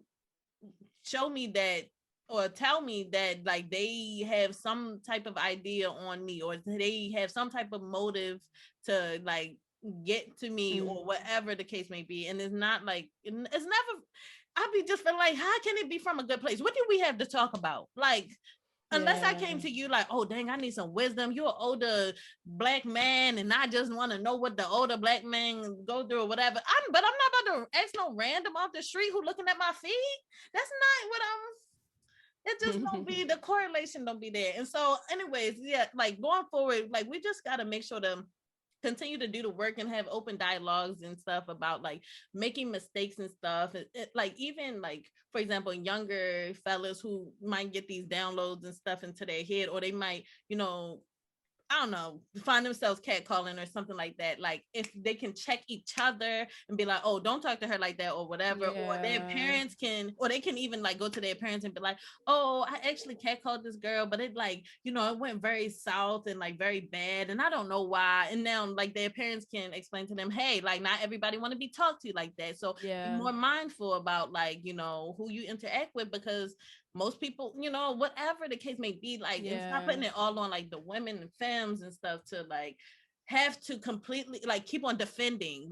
show me that or tell me that like they have some type of idea on me or they have some type of motive to like get to me mm, or whatever the case may be. And it's not like it's never, I be just feeling like, how can it be from a good place? What do we have to talk about? Like, unless I yeah. came to you like, oh dang, I need some wisdom. You're an older black man, and I just want to know what the older black man go through or whatever. But I'm not about to ask no random off the street who looking at my feet. That's not what I'm. It just don't be, the correlation don't be there. And so, anyways, yeah, like going forward, like we just gotta make sure to continue to do the work and have open dialogues and stuff about like making mistakes and stuff. Like even like, for example, younger fellas who might get these downloads and stuff into their head, or they might, I don't know, find themselves catcalling or something like that. Like if they can check each other and be like, oh, don't talk to her like that or whatever. Or their Yeah. parents can, or they can even like go to their parents and be like, oh, I actually catcalled this girl, but it like, it went very south and like very bad. And I don't know why. And now like their parents can explain to them, hey, like not everybody want to be talked to like that. So be Yeah. more mindful about like, who you interact with, because most people, whatever the case may be, like, and stop Yeah. putting it all on like the women and femmes and stuff to like have to completely like keep on defending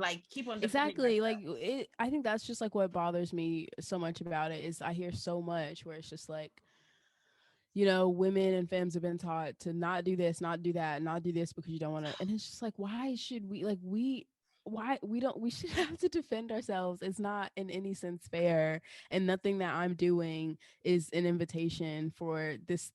Exactly. Like yourself. I think that's just like what bothers me so much about it is I hear so much where it's just like, women and femmes have been taught to not do this, not do that, not do this because you don't want to. And it's just like, why should we, like, why we don't, we should have to defend ourselves. It's not in any sense fair. And nothing that I'm doing is an invitation for this,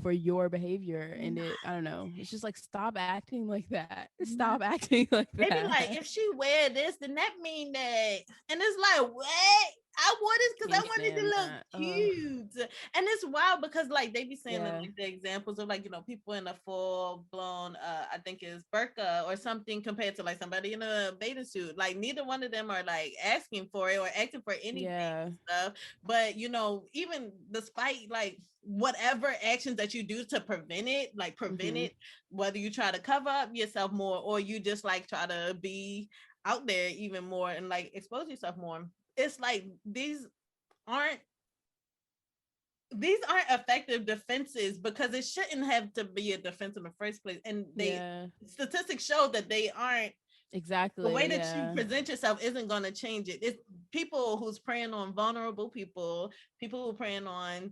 for your behavior. And I don't know. It's just like, stop acting like that. Stop Not, acting like they be that. like, if she wear this, then that mean that, and it's like, what? I wore this because I Can't wanted stand to look that. cute, and it's wild because like they be saying that, Yeah. like the examples of like people in a full blown, I think is burqa or something compared to like somebody in a bathing suit. Like neither one of them are like asking for it or asking for anything Yeah. and stuff. But even despite like whatever actions that you do to prevent Hmm. it, whether you try to cover up yourself more or you just like try to be out there even more and like expose yourself more, it's like aren't these aren't effective defenses because it shouldn't have to be a defense in the first place. And they Yeah. statistics show that they aren't. The way Exactly. that you Yeah. present yourself isn't going to change it. It's people who's preying on vulnerable people who preying on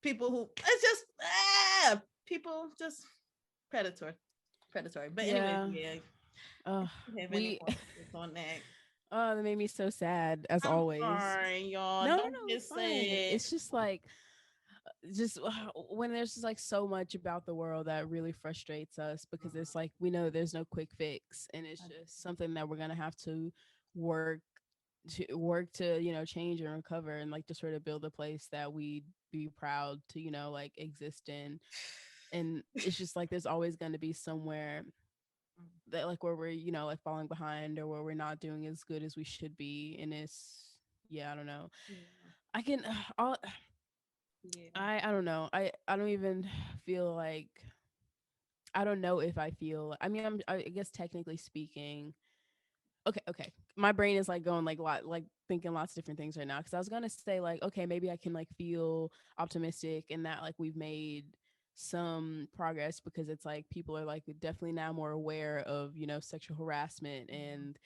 people who, it's just people just predatory. But anyways, Yeah. yeah. Uh, If you have any we more thoughts on that, oh, that made me so sad as I'm always. sorry, y'all. No, no, Don't no, get it's fine. sad. It's just like just when there's just like so much about the world that really frustrates us because it's like we know there's no quick fix and it's just something that we're gonna have to work to work to, you know, change and recover and like to sort of build a place that we'd be proud to, you know, like exist in. And it's just like there's always going to be somewhere that like where we're, you know, like falling behind or where we're not doing as good as we should be. And it's, yeah, I don't know. Yeah. I can all Yeah. I don't know. I don't even feel like, I don't know if I feel, I mean, I guess technically speaking, okay. My brain is like going like like thinking lots of different things right now, because I was gonna say like, okay, maybe I can like feel optimistic in that like we've made some progress, because it's like people are like definitely now more aware of, you know, sexual harassment and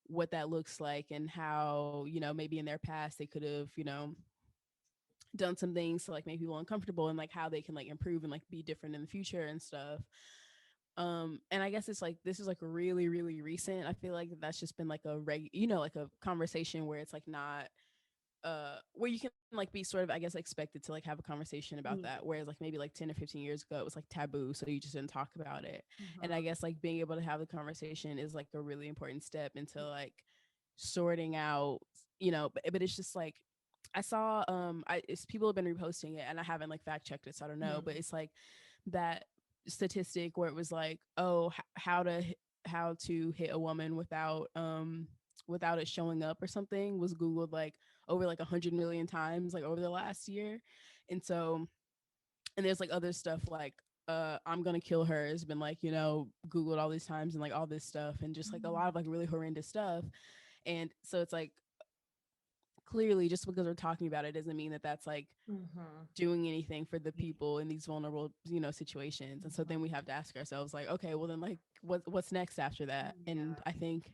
what that looks like, and how, you know, maybe in their past they could have, you know, done some things to like make people uncomfortable, and like how they can like improve and like be different in the future and stuff. And I guess it's like this is like really really recent. I feel like that's just been like a you know, like a conversation where it's like not where you can like be sort of, I guess, expected to like have a conversation about Yeah. that, whereas like maybe like 10 or 15 years ago it was like taboo, so you just didn't talk about it. And I Mhm. guess like being able to have the conversation is like a really important step into like sorting out, you know, but it's just like I saw it's people have been reposting it, and I haven't like fact checked it, so I don't know, but Mhm. it's like that statistic where it was like, oh, how to hit a woman without it showing up or something was googled like over like 100 million times like over the last year. And so, and there's like other stuff like I'm gonna kill her has been like, you know, googled all these times, and like all this stuff, and just like a lot of like really horrendous stuff. And so it's like, clearly just because we're talking about it doesn't mean that that's like Mhm. doing anything for the Yeah. people in these vulnerable, you know, situations. And so then we Mhm. have to ask ourselves like, okay, well then like what's next after that? And Yeah. I think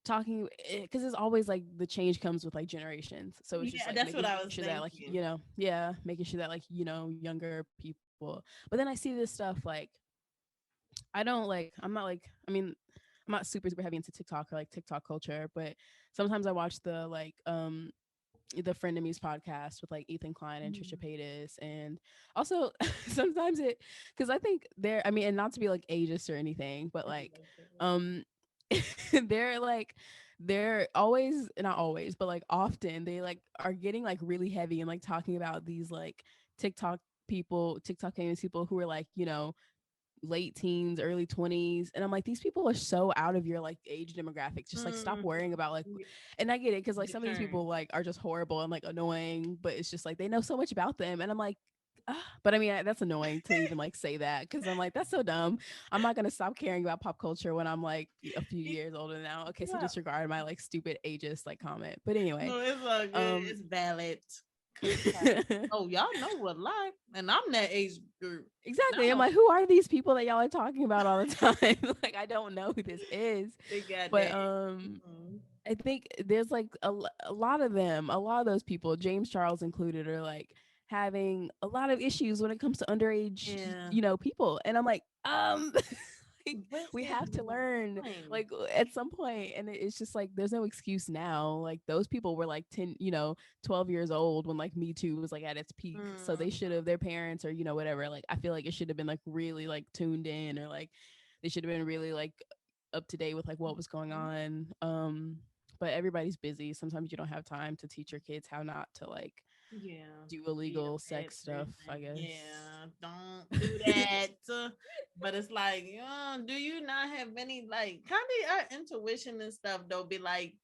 talking, because it's always like the change comes with like generations, so it's just Yeah, like that's making what I sure was that like, you thinking. know, yeah, making sure that like, you know, younger people. But then I see this stuff like, I don't like, I'm not like, I mean, I'm not super heavy into TikTok or like TikTok culture, but sometimes I watch the Friend of Me's podcast with like Ethan Klein and Trisha Mhm. Paytas. And also sometimes it, because I think they're, I mean, and not to be like ageist or anything, but I like like it. um they're like, they're always, not always, but like often they like are getting like really heavy and like talking about these like TikTok famous people who are like, you know, late teens, early 20s. And I'm like, these people are so out of your like age demographic. Just like stop Mm. worrying about like, Yeah. and I get it because like some of these Deterrent. people like are just horrible and like annoying, but it's just like they know so much about them. And I'm like, ah. But I mean, that's annoying to even like say that, because I'm like, that's so dumb. I'm not gonna stop caring about pop culture when I'm like a few years older now. Okay, so Yeah. disregard my like stupid ageist like comment. But anyway, No, it's all good. um It's valid. Cause like, oh, y'all know what life, and I'm that age group. exactly. I'm No, like, who are these people that y'all are talking about all the time? Like, I don't know who this is. they got But that. Mhm. I think there's like a lot of them, a lot of those people, James Charles included, are like having a lot of issues when it comes to underage, Yeah. you know, people. And I'm like, like, What's we his have to learn name? like at some point. And it's just like there's no excuse now. Like those people were like 10, you know, 12 years old when like Me Too was like at its peak. So they should have, their parents or, you know, whatever, like I feel like it should have been like really like tuned in, or like they should have been really like up to date with like what was going Mhm. on. But everybody's busy. Sometimes you don't have time to teach your kids how not to like Yeah, do be a illegal bad sex stuff, I person. guess. Yeah, don't do that. But it's like, do you not have any like kind of our intuition and stuff though? Be like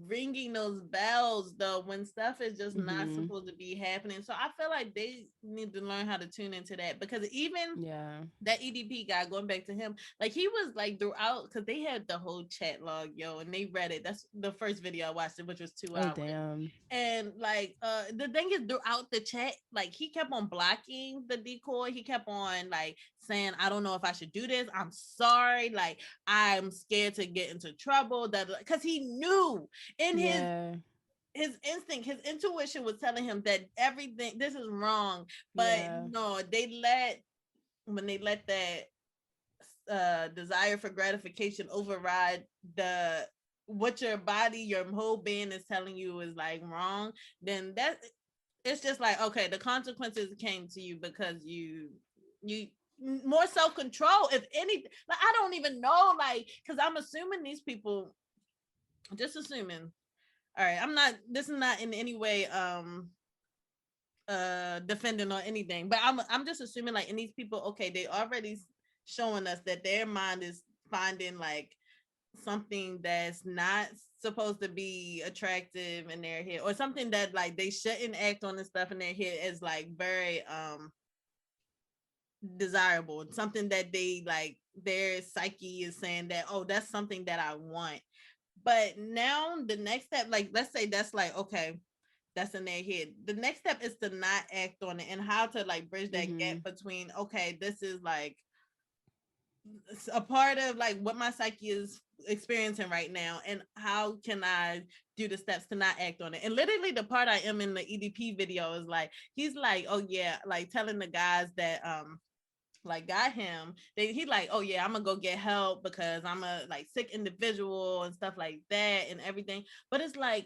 ringing those bells though when stuff is just not Mm-hmm. supposed to be happening. So I feel like they need to learn how to tune into that, because even Yeah. that EDP guy, going back to him, like he was like throughout, because they had the whole chat log, yo, and they read it. That's the first video I watched, it, which was 2 hours. Oh damn. And like the thing is, throughout the chat, like he kept on blocking the decoy. He kept on like saying, I don't know if I should do this. I'm sorry. Like I'm scared to get into trouble. That because he knew in Yeah. his instinct, his intuition was telling him that everything this is wrong. But Yeah. no, when they let that desire for gratification override the what your body, your whole being is telling you is like wrong, then that it's just like, okay, the consequences came to you because you more self-control, if anything. Like I don't even know, like, because I'm assuming these people, just assuming, all right, this is not in any way defending or anything, but I'm just assuming like in these people, okay, they already showing us that their mind is finding like something that's not supposed to be attractive in their head, or something that like they shouldn't act on and stuff in their head is like very desirable, and something that they like their psyche is saying that, oh, that's something that I want. But now the next step, like let's say that's like, okay, that's in their head. The next step is to not act on it, and how to like bridge that gap between, okay, this is like a part of like what my psyche is experiencing right now, and how can I do the steps to not act on it. And literally the part I am in the EDP video is like, he's like, oh yeah, like telling the guys that like got him, he like, oh yeah, I'm gonna go get help because I'm a like sick individual and stuff like that and everything. But it's like,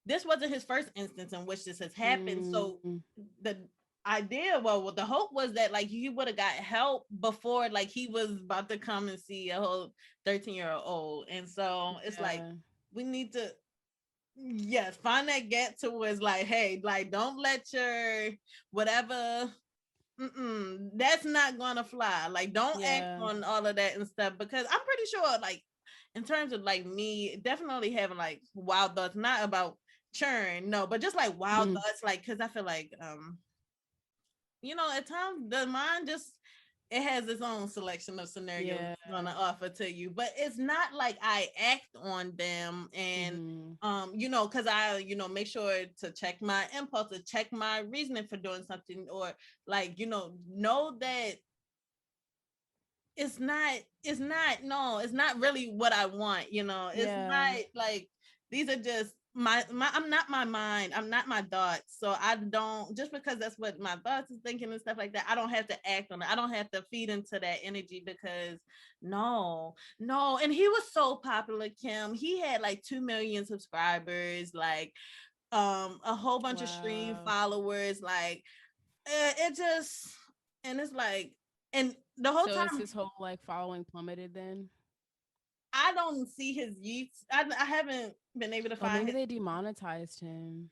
this wasn't his first instance in which this has happened. So the idea, well, the hope was that like he would have got help before like he was about to come and see a whole 13-year-old. And so it's like, we need to, yes, find that gap to where it's like, hey, like don't let your whatever, that's not gonna fly. Like don't act on all of that and stuff, because I'm pretty sure like in terms of like me definitely having like wild thoughts, not about churn, no, but just like wild thoughts, like because I feel like at times the mind just, it has its own selection of scenarios it's gonna offer to you, but it's not like I act on them. And because I make sure to check my impulses, check my reasoning for doing something, or like know that it's not really what I want. It's not like, these are just my I'm not my mind, I'm not my thoughts. So I don't, just because that's what my thoughts is thinking and stuff like that, I don't have to act on it. I don't have to feed into that energy, because no. And he was so popular, Kim. He had like 2 million subscribers, like a whole bunch of stream followers, like it just, and it's like, and the whole So time is his whole like following plummeted then? I don't see his youth. I haven't been able to Oh, find maybe his. they demonetized him.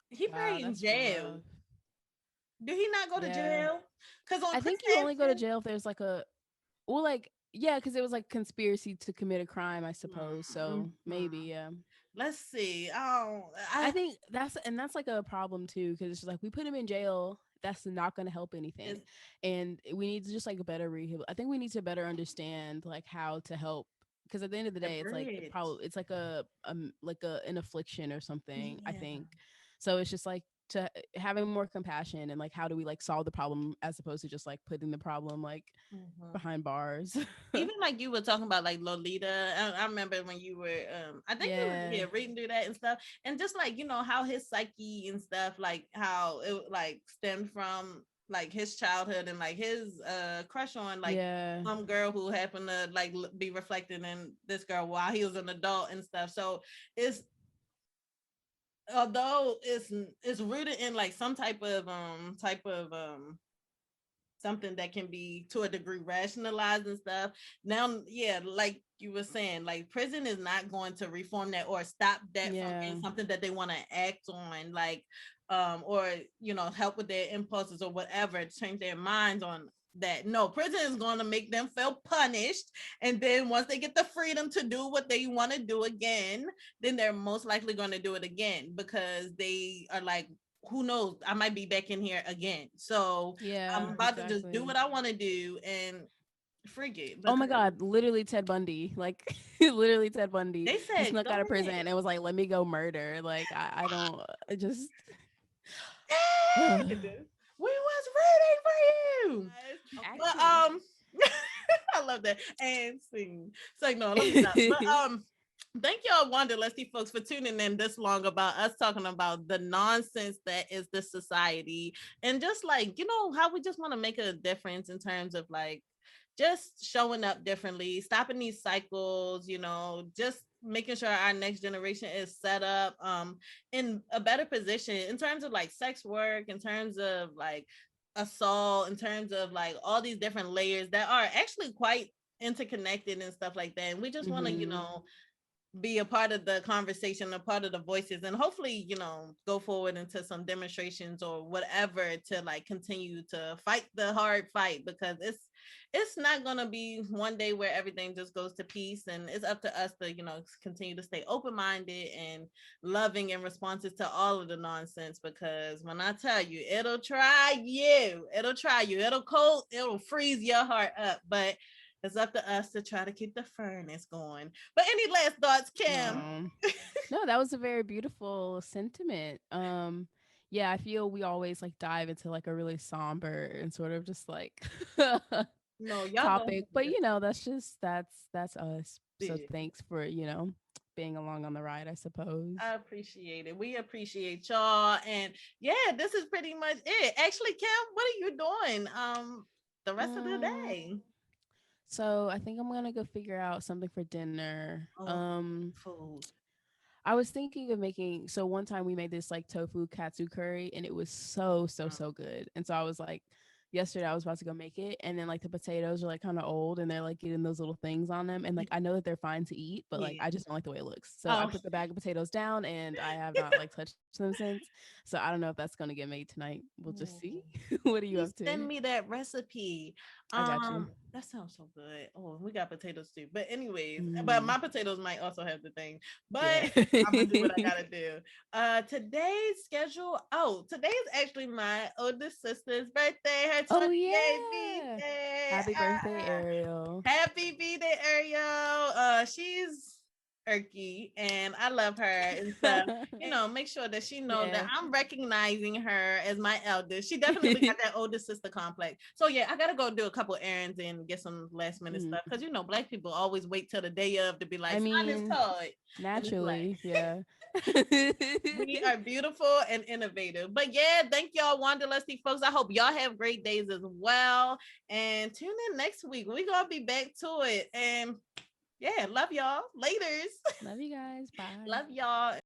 He Wow, probably in that's jail. rough. Did he not go to Yeah. jail? Because on I Chris think you only go to Hansen, jail if there's like a, well, like, yeah, because it was like conspiracy to commit a crime, I suppose. So maybe, mhm. yeah. Let's see. Oh, I think that's like a problem too, because it's just like we put him in jail. That's not going to help anything, it's and we need to just like a better rehab. I think we need to better understand like how to help, because at the end of the the day, it's like bridge. probably it's like a like a an affliction or something. I Yeah. think so. It's just like to having more compassion and like how do we like solve the problem as opposed to just like putting the problem like Mhm. behind bars. Even like you were talking about like Lolita. I remember when you were I think you were, Yeah, yeah, reading through that and stuff, and just like how his psyche and stuff, like how it like stemmed from like his childhood, and like his crush on like yeah, some girl who happened to like be reflected in this girl while he was an adult and stuff. So it's, although it's rooted in like some type of something that can be to a degree rationalized and stuff. Now, yeah, like you were saying, like prison is not going to reform that or stop that from yeah, being something that they want to act on, like or help with their impulses or whatever, change their minds on that. No, prison is going to make them feel punished, and then once they get the freedom to do what they want to do again, then they're most likely going to do it again, because they are like, who knows, I might be back in here again. So I'm yeah, about to just do exactly. what I want to do and freak it, Oh because my God, literally Ted Bundy. Like literally Ted Bundy. they He said, snuck go out of prison ahead. and was like, let me go murder. Like I don't I just Ted, we was ready for you. But actually. I love that. And sing. So no, let me stop. But thank y'all Wanderlusty folks for tuning in this long about us talking about the nonsense that is the society, and just like how we just want to make a difference in terms of like just showing up differently, stopping these cycles, just making sure our next generation is set up in a better position in terms of like sex work, in terms of like assault, in terms of like all these different layers that are actually quite interconnected and stuff like that. And we just want to, Mhm. be a part of the conversation, a part of the voices, and hopefully, go forward into some demonstrations or whatever to like continue to fight the hard fight, because it's not gonna be one day where everything just goes to peace, and it's up to us to continue to stay open-minded and loving in responses to all of the nonsense, because when I tell you, it'll try you, it'll freeze your heart up, but it's up to us to try to keep the furnace going. But any last thoughts, Kim? No, that was a very beautiful sentiment. Yeah, I feel we always like dive into like a really somber and sort of just like No, y'all go topic, but that's us. So ahead. thanks for being along on the ride, I suppose. I appreciate it. We appreciate y'all, and yeah, this is pretty much it. Actually, Kim, what are you doing? The rest of the day. So I think I'm gonna go figure out something for dinner. Food. I was thinking of making. So one time we made this like tofu katsu curry, and it was so good. And so I was like, yesterday I was about to go make it, and then like the potatoes are like kind of old, and they're like getting those little things on them, and like I know that they're fine to eat, but like Yeah. I just don't like the way it looks. So I put the bag of potatoes down, and I have not like touched them since. So I don't know if that's gonna get made tonight. We'll just see. What are you Please up to? send me that recipe. I got you. That sounds so good. Oh, we got potatoes too. But anyways, but Mm, my potatoes might also have the thing. yeah. But I'm gonna do what I gotta do. Today's schedule. Oh, today is actually my oldest sister's birthday. Her Oh 28th yeah. birthday. Happy birthday, Ariel. Happy birthday, Ariel. She's irky and I love her and stuff. Make sure that she know that Yeah. I'm recognizing her as my eldest. She definitely got that older sister complex. So yeah, I gotta go do a couple errands and get some last minute stuff, because Black people always wait till the day of to be like, I sign this mean, card. And it's like, naturally, yeah. we are beautiful and innovative. But yeah, thank y'all, Wanderlusty folks. I hope y'all have great days as well. And tune in next week. We're gonna be back to it. And yeah, love y'all. Laters. Love you guys. Bye. Love y'all.